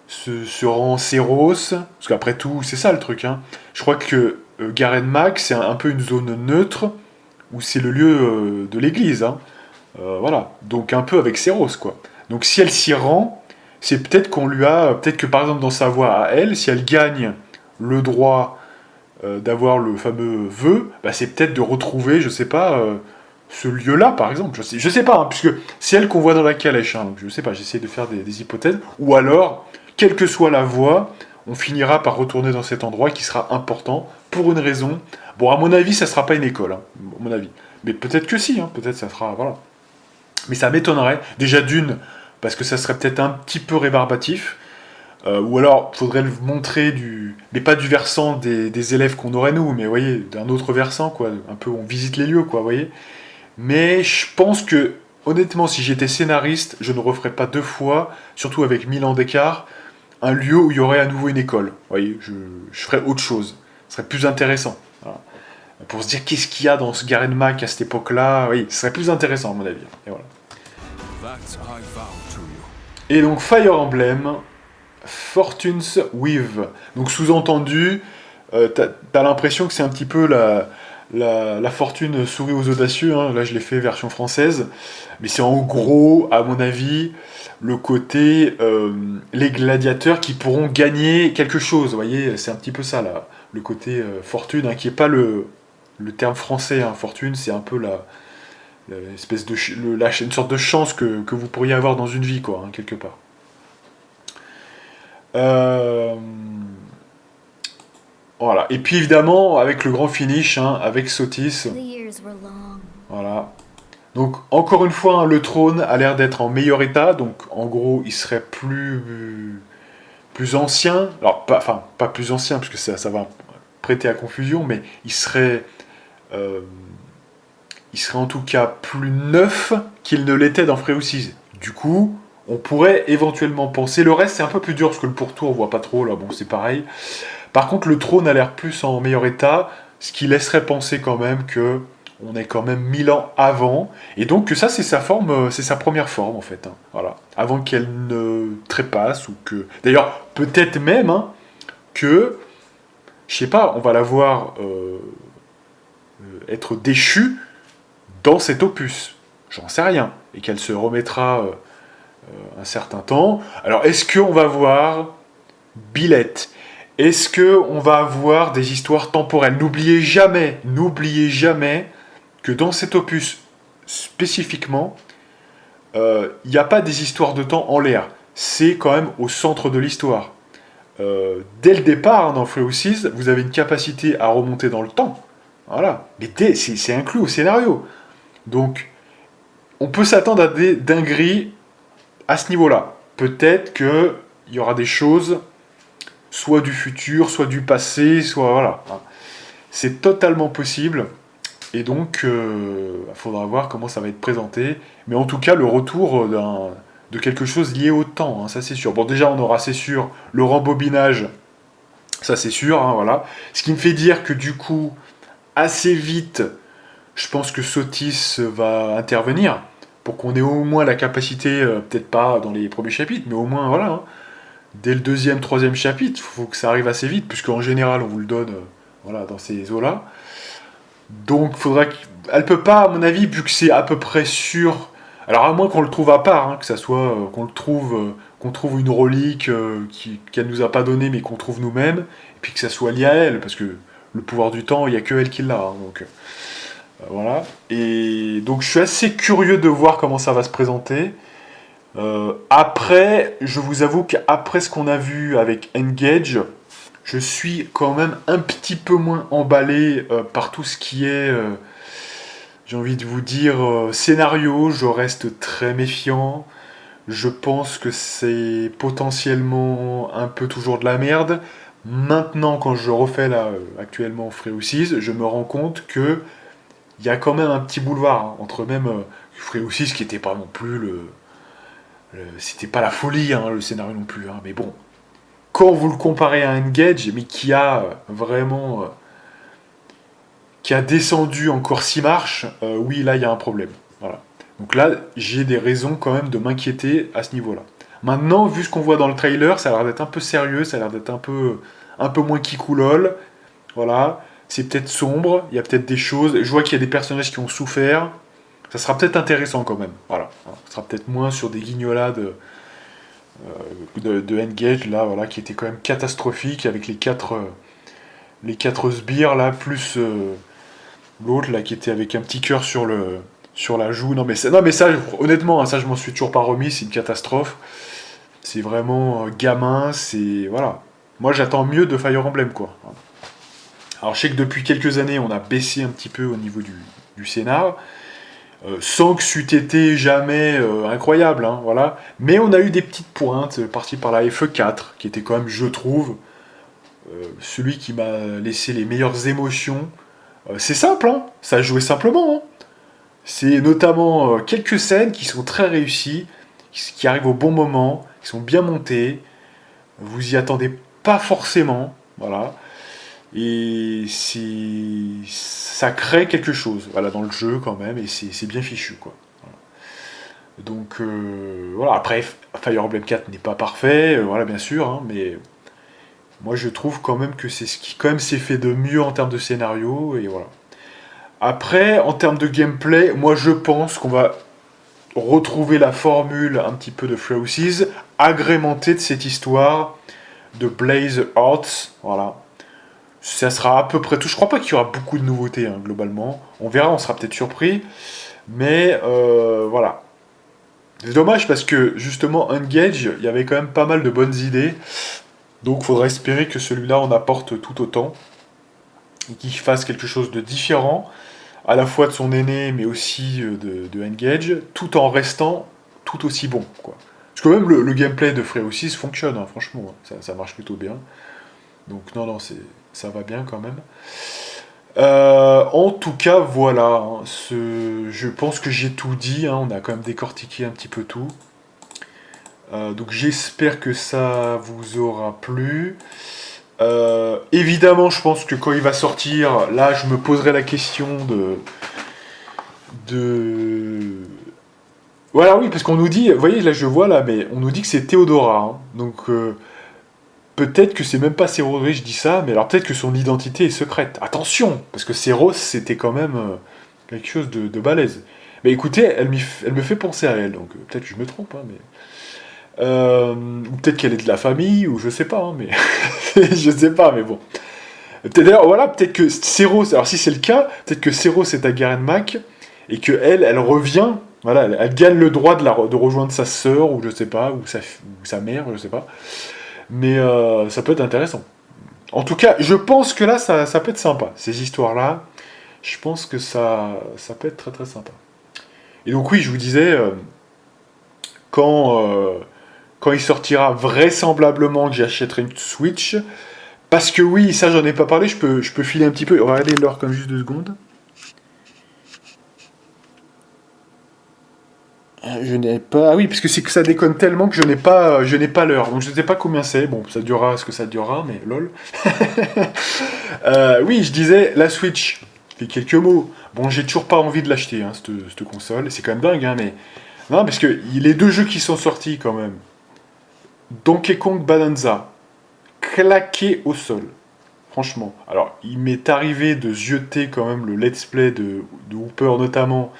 se rend Seiros? Parce qu'après tout, c'est ça le truc. Hein. Je crois que Garren Mak, c'est un peu une zone neutre où c'est le lieu de l'église. Hein. Voilà. Donc un peu avec Seiros, quoi. Donc si elle s'y rend, c'est peut-être qu'on lui a... Peut-être que par exemple dans sa voie à elle, si elle gagne le droit d'avoir le fameux vœu, bah, c'est peut-être de retrouver, je sais pas, ce lieu-là, par exemple. Je sais pas, hein, puisque c'est elle qu'on voit dans la calèche. Hein, donc je sais pas, j'essaie de faire des hypothèses. Ou alors, quelle que soit la voie, on finira par retourner dans cet endroit qui sera important pour une raison. Bon, à mon avis, ça sera pas une école, hein, à mon avis. Mais peut-être que si, hein, peut-être ça sera... Voilà. Mais ça m'étonnerait. Déjà d'une, parce que ça serait peut-être un petit peu rébarbatif. Ou alors, il faudrait le montrer mais pas du versant des élèves qu'on aurait nous, mais vous voyez, d'un autre versant, quoi. Un peu, on visite les lieux, quoi, vous voyez. Mais je pense que, honnêtement, si j'étais scénariste, je ne referais pas 2 fois, surtout avec 1000 ans d'écart, un lieu où il y aurait à nouveau une école. Vous voyez, je ferais autre chose. Ce serait plus intéressant. Voilà. Pour se dire qu'est-ce qu'il y a dans ce Garren Mak à cette époque-là, oui, ce serait plus intéressant, à mon avis. Et voilà. Et donc, Fire Emblem, Fortune's Weave. Donc sous-entendu, t'as l'impression que c'est un petit peu la fortune sourit aux audacieux, hein. Là je l'ai fait version française, mais c'est en gros, à mon avis, le côté les gladiateurs qui pourront gagner quelque chose, vous voyez, c'est un petit peu ça là, le côté fortune, hein, qui n'est pas le terme français, hein. Fortune, c'est un peu l'espèce de une sorte de chance que vous pourriez avoir dans une vie, quoi, hein, quelque part. Voilà. Et puis évidemment, avec le grand finish, hein, avec Sotis. Voilà. Donc, encore une fois, hein, le trône a l'air d'être en meilleur état. Donc, en gros, il serait plus ancien. Alors, pas plus ancien, parce que ça va prêter à confusion, mais il serait en tout cas plus neuf qu'il ne l'était dans Freussis. Du coup, on pourrait éventuellement penser... Le reste, c'est un peu plus dur, parce que le pourtour, on voit pas trop, là, bon, c'est pareil. Par contre, le trône a l'air plus en meilleur état, ce qui laisserait penser quand même que on est quand même 1000 ans avant, et donc que ça, c'est sa forme, c'est sa première forme, en fait. Hein, voilà. Avant qu'elle ne trépasse, ou que... D'ailleurs, peut-être même hein, que, je sais pas, on va la voir être déchue dans cet opus. J'en sais rien. Et qu'elle se remettra... un certain temps. Alors, est-ce qu'on va voir Billette? Est-ce qu'on va avoir des histoires temporelles? N'oubliez jamais que dans cet opus spécifiquement, il n'y a pas des histoires de temps en l'air. C'est quand même au centre de l'histoire. Dès le départ, hein, dans Freussis, vous avez une capacité à remonter dans le temps. Voilà. Mais c'est inclus au scénario. Donc, on peut s'attendre à des dingueries à ce niveau-là. Peut-être qu'il y aura des choses, soit du futur, soit du passé, soit... Voilà. C'est totalement possible. Et donc, il faudra voir comment ça va être présenté. Mais en tout cas, le retour de quelque chose lié au temps, hein, ça c'est sûr. Bon, déjà, on aura, c'est sûr, le rembobinage. Ça c'est sûr, hein, voilà. Ce qui me fait dire que du coup, assez vite, je pense que Sotis va intervenir. Pour qu'on ait au moins la capacité, peut-être pas dans les premiers chapitres, mais au moins, voilà, hein, dès le 2e, 3e chapitre, il faut que ça arrive assez vite, puisqu'en général, on vous le donne voilà, dans ces eaux-là. Donc, faudra elle peut pas, à mon avis, vu que c'est à peu près sûr... Alors, à moins qu'on le trouve à part, hein, que ça soit qu'on trouve une relique qu'elle nous a pas donnée, mais qu'on trouve nous-mêmes, et puis que ça soit lié à elle, parce que le pouvoir du temps, il n'y a que elle qui l'a, hein, donc... Voilà, et donc je suis assez curieux de voir comment ça va se présenter. Après, je vous avoue qu'après ce qu'on a vu avec Engage, je suis quand même un petit peu moins emballé par tout ce qui est J'ai envie de vous dire, scénario, je reste très méfiant. Je pense que c'est potentiellement un peu toujours de la merde. Maintenant, quand je refais là, actuellement Freo 6, je me rends compte que il y a quand même un petit boulevard hein, entre même Freo 6 qui était pas non plus c'était pas la folie hein, le scénario non plus. Hein, mais bon, quand vous le comparez à Engage, mais qui a vraiment qui a descendu encore 6 marches, oui là il y a un problème. Voilà. Donc là, j'ai des raisons quand même de m'inquiéter à ce niveau-là. Maintenant, vu ce qu'on voit dans le trailer, ça a l'air d'être un peu sérieux, ça a l'air d'être un peu moins kikoulol. Voilà, c'est peut-être sombre, il y a peut-être des choses. Je vois qu'il y a des personnages qui ont souffert. Ça sera peut-être intéressant quand même. Voilà, ça sera peut-être moins sur des guignolades de Engage là, voilà, qui étaient quand même catastrophiques avec les quatre sbires là, plus l'autre là qui était avec un petit cœur sur la joue. Non mais ça, honnêtement, hein, ça je m'en suis toujours pas remis, c'est une catastrophe. C'est vraiment gamin, c'est... Voilà. Moi j'attends mieux de Fire Emblem, quoi. Alors je sais que depuis quelques années, on a baissé un petit peu au niveau du scénar, sans que c'eût été jamais incroyable, hein, voilà. Mais on a eu des petites pointes, parties par la FE4, qui était quand même, je trouve, celui qui m'a laissé les meilleures émotions. C'est simple, hein, ça jouait simplement, hein. C'est notamment quelques scènes qui sont très réussies, qui arrivent au bon moment, qui sont bien montées. Vous y attendez pas forcément, voilà. Et ça crée quelque chose, voilà, dans le jeu quand même, et c'est bien fichu, quoi. Voilà. Donc voilà. Après, Fire Emblem 4 n'est pas parfait, voilà, bien sûr, hein, mais moi je trouve quand même que c'est ce qui quand même s'est fait de mieux en termes de scénario, et voilà. Après, en termes de gameplay, moi je pense qu'on va retrouver la formule un petit peu de Freo 6, agrémentée de cette histoire de Blaze Hearts, voilà. Ça sera à peu près tout. Je crois pas qu'il y aura beaucoup de nouveautés, hein, globalement. On verra, on sera peut-être surpris. Mais voilà. C'est dommage parce que, justement, Engage, il y avait quand même pas mal de bonnes idées. Donc il faudra espérer que celui-là en apporte tout autant. Et qu'il fasse quelque chose de différent, à la fois de son aîné, mais aussi de Engage, tout en restant tout aussi bon, quoi. Parce que même le gameplay de Freo 6 fonctionne, hein, franchement, hein, ça marche plutôt bien. Donc non, ça va bien quand même. En tout cas, voilà, hein, je pense que j'ai tout dit, hein, on a quand même décortiqué un petit peu tout. Donc j'espère que ça vous aura plu. Évidemment, je pense que quand il va sortir, là, je me poserai la question Voilà, oui, parce qu'on nous dit, vous voyez, là, je vois, là, mais on nous dit que c'est Théodora, hein, donc peut-être que c'est même pas Céros, je dis ça, mais alors peut-être que son identité est secrète. Attention, parce que Céros, c'était quand même quelque chose de balèze. Mais écoutez, elle me fait penser à elle, donc peut-être que je me trompe, hein, mais... ou peut-être qu'elle est de la famille, ou je sais pas, hein, mais je sais pas, mais bon. D'ailleurs, voilà, peut-être que Céros, alors si c'est le cas, peut-être que Céros est à Garen Mak, et que elle revient, voilà, elle gagne le droit de rejoindre sa sœur, ou je sais pas, ou sa mère, je sais pas. Mais ça peut être intéressant. En tout cas, je pense que là, ça peut être sympa, ces histoires-là. Je pense que ça peut être très très sympa. Et donc oui, je vous disais, quand il sortira, vraisemblablement que j'achèterai une Switch. Parce que oui, ça j'en ai pas parlé, je peux filer un petit peu. On va regarder l'heure comme juste 2 secondes. Je n'ai pas... Ah oui, parce que c'est que ça déconne tellement que je n'ai pas l'heure. Donc je ne sais pas combien c'est. Bon, ça durera ce que ça durera, mais lol. Oui, je disais, la Switch. Je fais quelques mots. Bon, j'ai toujours pas envie de l'acheter, hein, cette console. C'est quand même dingue, hein, mais... Non, parce que les 2 jeux qui sont sortis, quand même. Donkey Kong Bonanza. Claqué au sol. Franchement. Alors, il m'est arrivé de zioter quand même le let's play de Hooper, notamment...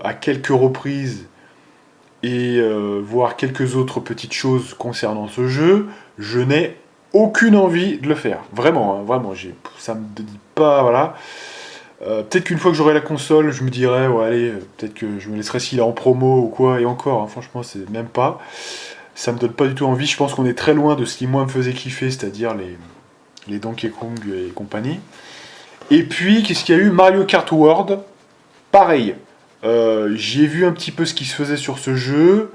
à quelques reprises et voir quelques autres petites choses concernant ce jeu, je n'ai aucune envie de le faire. Vraiment, hein, vraiment, ça me dit pas, voilà. Peut-être qu'une fois que j'aurai la console, je me dirai, ouais, allez, peut-être que je me laisserai s'il est en promo ou quoi, et encore, hein, franchement, c'est même pas. Ça me donne pas du tout envie. Je pense qu'on est très loin de ce qui, moi, me faisait kiffer, c'est-à-dire les Donkey Kong et compagnie. Et puis, qu'est-ce qu'il y a eu ? Mario Kart World. pareil, j'ai vu un petit peu ce qui se faisait sur ce jeu.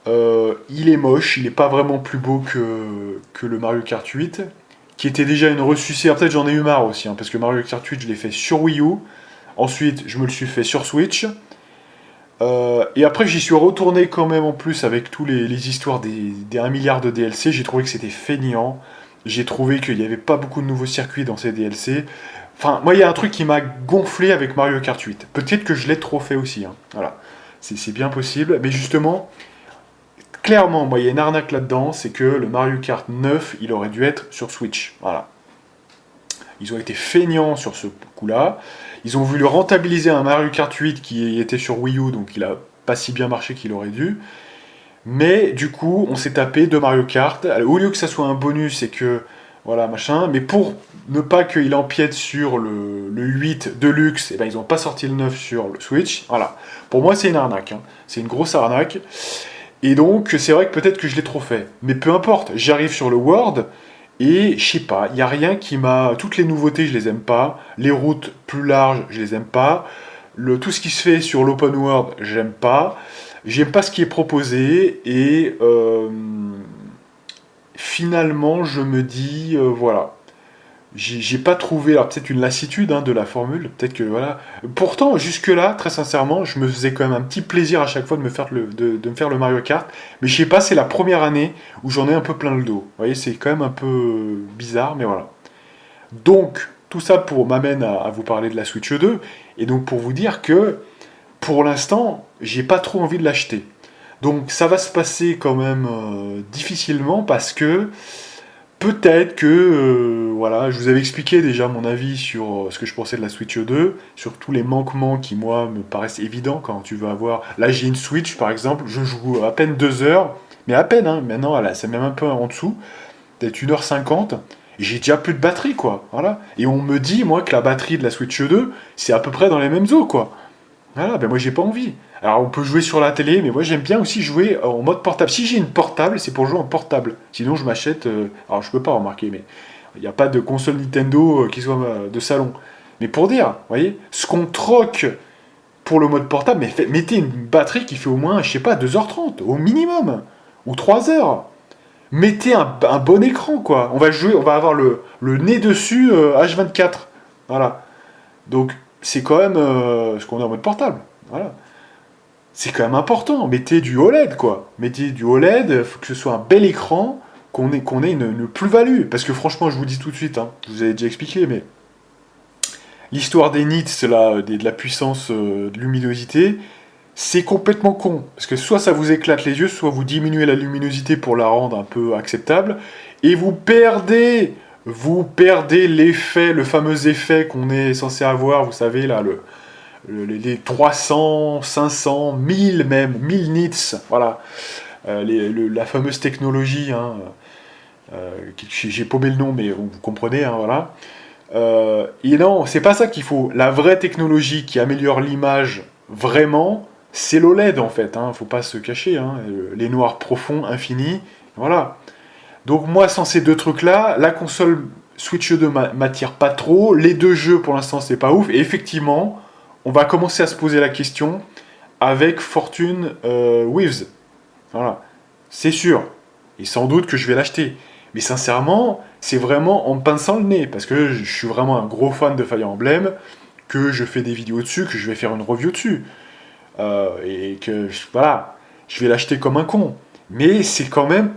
Il est moche, il n'est pas vraiment plus beau que le Mario Kart 8, qui était déjà une ressucée. Alors, peut-être j'en ai eu marre aussi, hein, parce que Mario Kart 8, je l'ai fait sur Wii U. Ensuite, je me le suis fait sur Switch. Et après, j'y suis retourné quand même en plus avec tous les histoires des 1 milliard de DLC. J'ai trouvé que c'était feignant. J'ai trouvé qu'il n'y avait pas beaucoup de nouveaux circuits dans ces DLC. Enfin, moi, il y a un truc qui m'a gonflé avec Mario Kart 8. Peut-être que je l'ai trop fait aussi. Hein. Voilà. C'est bien possible. Mais justement, clairement, moi, il y a une arnaque là-dedans. C'est que le Mario Kart 9, il aurait dû être sur Switch. Voilà. Ils ont été feignants sur ce coup-là. Ils ont voulu rentabiliser un Mario Kart 8 qui était sur Wii U, donc il a pas si bien marché qu'il aurait dû. Mais du coup, on s'est tapé de Mario Kart. Alors, au lieu que ça soit un bonus et que... Voilà, machin. Mais pour ne pas qu'il empiète sur le 8 Deluxe, eh ben, ils n'ont pas sorti le 9 sur le Switch. Voilà. Pour moi, c'est une arnaque. Hein. C'est une grosse arnaque. Et donc, c'est vrai que peut-être que je l'ai trop fait. Mais peu importe. J'arrive sur le World... Et je sais pas, il n'y a rien qui m'a... Toutes les nouveautés, je les aime pas. Les routes plus larges, je les aime pas. Tout ce qui se fait sur l'open world, j'aime pas. J'aime pas ce qui est proposé. Et finalement, je me dis, voilà. J'ai pas trouvé, alors peut-être une lassitude de la formule, peut-être que voilà. Pourtant, jusque-là, très sincèrement, je me faisais quand même un petit plaisir à chaque fois de me faire le Mario Kart. Mais je sais pas, c'est la première année où j'en ai un peu plein le dos. Vous voyez, c'est quand même un peu bizarre, mais voilà. Donc, tout ça m'amène à vous parler de la Switch 2, et donc pour vous dire que, pour l'instant, j'ai pas trop envie de l'acheter. Donc, ça va se passer quand même difficilement, parce que peut-être que, voilà, je vous avais expliqué déjà mon avis sur ce que je pensais de la Switch 2, sur tous les manquements qui, moi, me paraissent évidents quand tu veux avoir... Là, j'ai une Switch, par exemple, je joue à peine 2 heures, mais à peine, hein, maintenant, c'est même un peu en dessous, peut-être 1h50, et j'ai déjà plus de batterie, quoi, voilà. Et on me dit, moi, que la batterie de la Switch 2, c'est à peu près dans les mêmes eaux, quoi. Voilà, ben moi, j'ai pas envie. Alors, on peut jouer sur la télé, mais moi, j'aime bien aussi jouer en mode portable. Si j'ai une portable, c'est pour jouer en portable. Sinon, je m'achète... alors, je peux pas remarquer, mais il n'y a pas de console Nintendo qui soit de salon. Mais pour dire, vous voyez, ce qu'on troque pour le mode portable, mais mettez une batterie qui fait au moins, je sais pas, 2h30, au minimum, ou 3h. Mettez un bon écran, quoi. On va jouer, on va avoir le nez dessus H24. Voilà. Donc, c'est quand même ce qu'on est en mode portable. Voilà. C'est quand même important. Mettez du OLED, quoi. Mettez du OLED, il faut que ce soit un bel écran, qu'on ait une plus-value. Parce que franchement, je vous dis tout de suite, hein, je vous avais déjà expliqué, mais l'histoire des nits, là, de la puissance de luminosité, c'est complètement con. Parce que soit ça vous éclate les yeux, soit vous diminuez la luminosité pour la rendre un peu acceptable, et vous perdez l'effet, le fameux effet qu'on est censé avoir, vous savez, là, les 300, 500, 1000 même, 1000 nits, voilà, la fameuse technologie, hein, j'ai paumé le nom, mais vous comprenez, hein, voilà. Et non, c'est pas ça qu'il faut. La vraie technologie qui améliore l'image, vraiment, c'est l'OLED, en fait, hein, faut pas se cacher, hein, les noirs profonds, infinis, voilà. Donc moi, sans ces deux trucs-là, la console Switch 2 m'attire pas trop, les deux jeux, pour l'instant, c'est pas ouf, et effectivement... On va commencer à se poser la question avec Fortune Waves. Voilà. C'est sûr. Et sans doute que je vais l'acheter. Mais sincèrement, c'est vraiment en me pinçant le nez. Parce que je suis vraiment un gros fan de Fire Emblem, que je fais des vidéos dessus, que je vais faire une review dessus. Et que, voilà, je vais l'acheter comme un con. Mais c'est quand même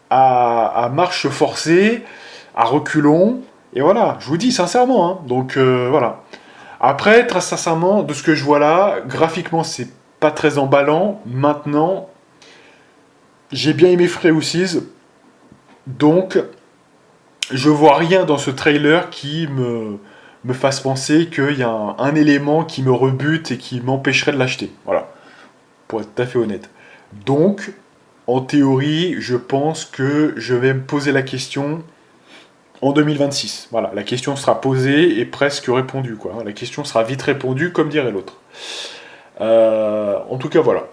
à marche forcée, à reculons. Et voilà, je vous dis sincèrement. Hein. Donc, voilà. Après, très sincèrement, de ce que je vois là, graphiquement, c'est pas très emballant. Maintenant, j'ai bien aimé Freusis, donc je vois rien dans ce trailer qui me fasse penser qu'il y a un élément qui me rebute et qui m'empêcherait de l'acheter. Voilà, pour être tout à fait honnête. Donc, en théorie, je pense que je vais me poser la question... En 2026, voilà, la question sera posée et presque répondue, quoi. La question sera vite répondue, comme dirait l'autre. En tout cas, voilà.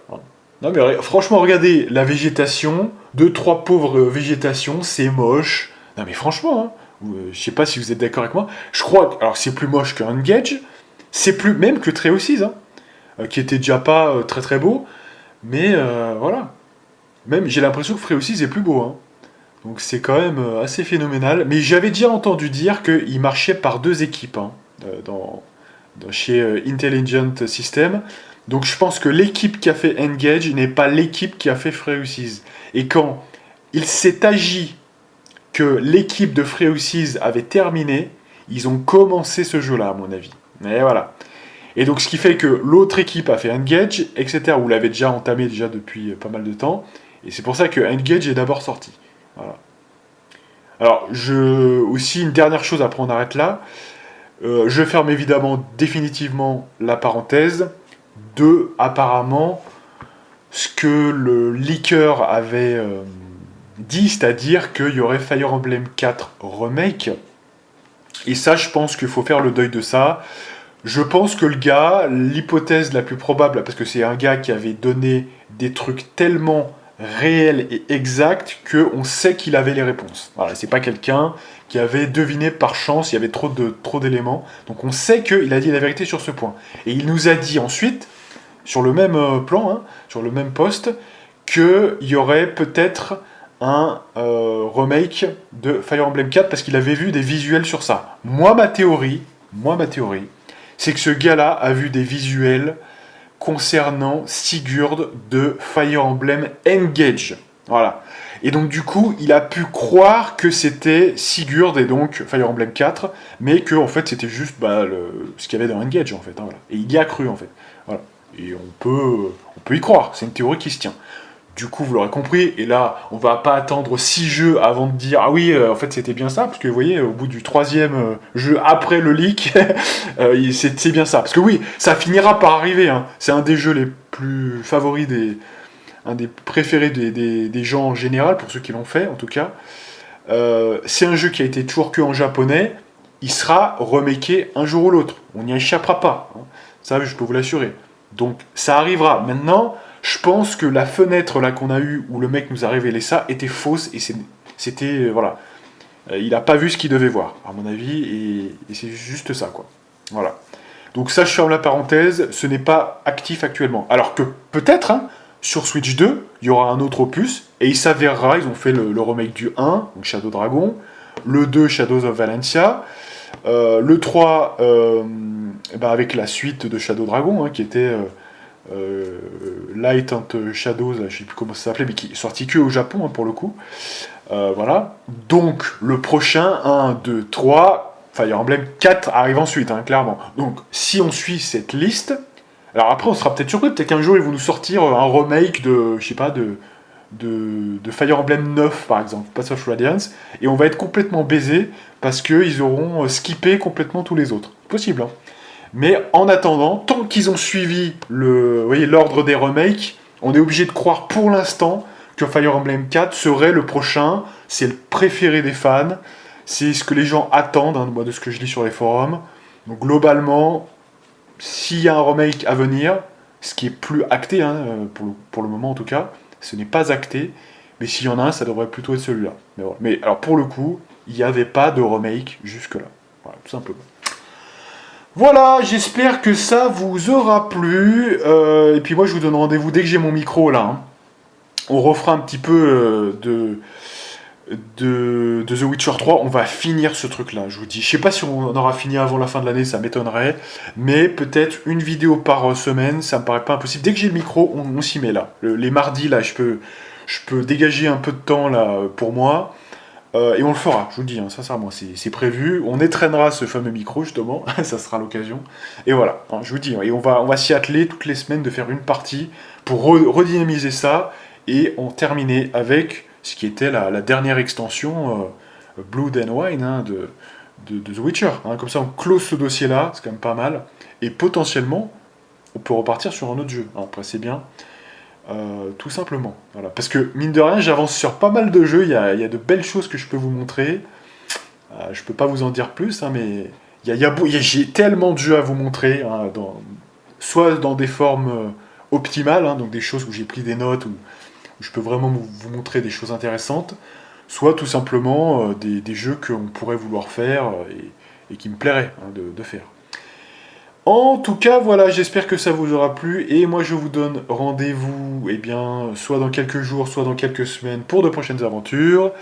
Non, mais franchement, regardez la végétation, 2-3 pauvres végétations, c'est moche. Non, mais franchement, hein, je sais pas si vous êtes d'accord avec moi. Je crois que, alors c'est plus moche que Engage, c'est plus même que Treo 6, hein. qui était déjà pas très très beau, mais voilà. Même j'ai l'impression que Free 6 est plus beau, hein. Donc c'est quand même assez phénoménal. Mais j'avais déjà entendu dire qu'il marchait par 2 équipes, hein, chez Intelligent System. Donc je pense que l'équipe qui a fait Engage n'est pas l'équipe qui a fait Free 6. Et quand il s'est agi que l'équipe de Free 6 avait terminé, ils ont commencé ce jeu-là, à mon avis. Mais voilà. Et donc ce qui fait que l'autre équipe a fait Engage, etc., ou l'avait déjà entamé déjà depuis pas mal de temps. Et c'est pour ça que Engage est d'abord sorti. Voilà. Alors, aussi une dernière chose, après on arrête là. Je ferme évidemment définitivement la parenthèse de, apparemment, ce que le leaker avait dit, c'est-à-dire qu'il y aurait Fire Emblem 4 Remake. Et ça, je pense qu'il faut faire le deuil de ça. Je pense que le gars, l'hypothèse la plus probable, parce que c'est un gars qui avait donné des trucs tellement réels et exacts qu'on sait qu'il avait les réponses. Voilà, c'est pas quelqu'un qui avait deviné par chance, il y avait trop d'éléments. Donc on sait qu'il a dit la vérité sur ce point. Et il nous a dit ensuite, sur le même plan, hein, sur le même poste, qu'il y aurait peut-être un remake de Fire Emblem 4 parce qu'il avait vu des visuels sur ça. Moi, ma théorie, c'est que ce gars-là a vu des visuels concernant Sigurd de Fire Emblem Engage. Voilà. Et donc du coup, il a pu croire que c'était Sigurd et donc Fire Emblem 4, mais que en fait c'était juste ce qu'il y avait dans Engage en fait. Hein, voilà. Et il y a cru en fait. Voilà. Et on peut y croire. C'est une théorie qui se tient. Du coup, vous l'aurez compris, et là, on va pas attendre 6 jeux avant de dire « Ah oui, en fait, c'était bien ça », parce que vous voyez, au bout du 3e jeu après le leak, c'est bien ça. Parce que oui, ça finira par arriver, hein. C'est un des jeux les plus favoris, un des préférés des gens en général, pour ceux qui l'ont fait, en tout cas. C'est un jeu qui a été toujours que en japonais, il sera remaké un jour ou l'autre. On n'y échappera pas, hein. Ça, je peux vous l'assurer. Donc, ça arrivera. Maintenant... Je pense que la fenêtre là qu'on a eue où le mec nous a révélé ça était fausse et c'était voilà, il a pas vu ce qu'il devait voir à mon avis et c'est juste ça quoi. Voilà. Donc ça je ferme la parenthèse, ce n'est pas actif actuellement. Alors que peut-être hein, sur Switch 2 il y aura un autre opus et il s'avérera ils ont fait le remake du 1 donc Shadow Dragon, le 2 Shadows of Valencia, le 3 avec la suite de Shadow Dragon hein, qui était Light and Shadows, je sais plus comment ça s'appelait, mais qui est sorti que au Japon hein, pour le coup. Voilà. Donc le prochain, 1, 2, 3, Fire Emblem 4 arrive ensuite, hein, clairement. Donc si on suit cette liste, alors après on sera peut-être surpris, peut-être qu'un jour ils vont nous sortir un remake de, je sais pas, de Fire Emblem 9 par exemple, Path of Radiance, et on va être complètement baisé parce qu'ils auront skippé complètement tous les autres. Possible, hein. Mais en attendant, tant qu'ils ont suivi l'ordre des remakes, on est obligé de croire pour l'instant que Fire Emblem 4 serait le prochain, c'est le préféré des fans, c'est ce que les gens attendent, hein, de ce que je lis sur les forums. Donc globalement, s'il y a un remake à venir, ce qui est plus acté, hein, pour le moment en tout cas, ce n'est pas acté, mais s'il y en a un, ça devrait plutôt être celui-là. Mais, voilà. Mais alors pour le coup, il n'y avait pas de remake jusque-là. Voilà, tout simplement. Voilà, j'espère que ça vous aura plu. Et puis moi, je vous donne rendez-vous dès que j'ai mon micro là. Hein. On refera un petit peu de The Witcher 3. On va finir ce truc-là, je vous dis. Je sais pas si on aura fini avant la fin de l'année, ça m'étonnerait. Mais peut-être une vidéo par semaine, ça me paraît pas impossible. Dès que j'ai le micro, on s'y met là. Les mardis, là, je peux dégager un peu de temps là pour moi. Et on le fera, je vous le dis, hein, sincèrement, c'est prévu. On étraînera ce fameux micro, justement, ça sera l'occasion. Et voilà, hein, je vous dis, et on va s'y atteler toutes les semaines de faire une partie pour redynamiser ça et en terminer avec ce qui était la dernière extension Blood and Wine hein, de The Witcher. Hein. Comme ça, on close ce dossier-là, c'est quand même pas mal. Et potentiellement, on peut repartir sur un autre jeu. Hein, après, c'est bien. Tout simplement. Voilà. Parce que, mine de rien, j'avance sur pas mal de jeux, il y a de belles choses que je peux vous montrer. Je peux pas vous en dire plus, hein, mais j'ai tellement de jeux à vous montrer, hein, soit dans des formes optimales, hein, donc des choses où j'ai pris des notes, où je peux vraiment vous montrer des choses intéressantes, soit tout simplement des jeux qu'on pourrait vouloir faire et qui me plairaient hein, de faire. En tout cas, voilà, j'espère que ça vous aura plu, et moi je vous donne rendez-vous, eh bien, soit dans quelques jours, soit dans quelques semaines pour de prochaines aventures,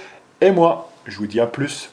et moi, je vous dis à plus.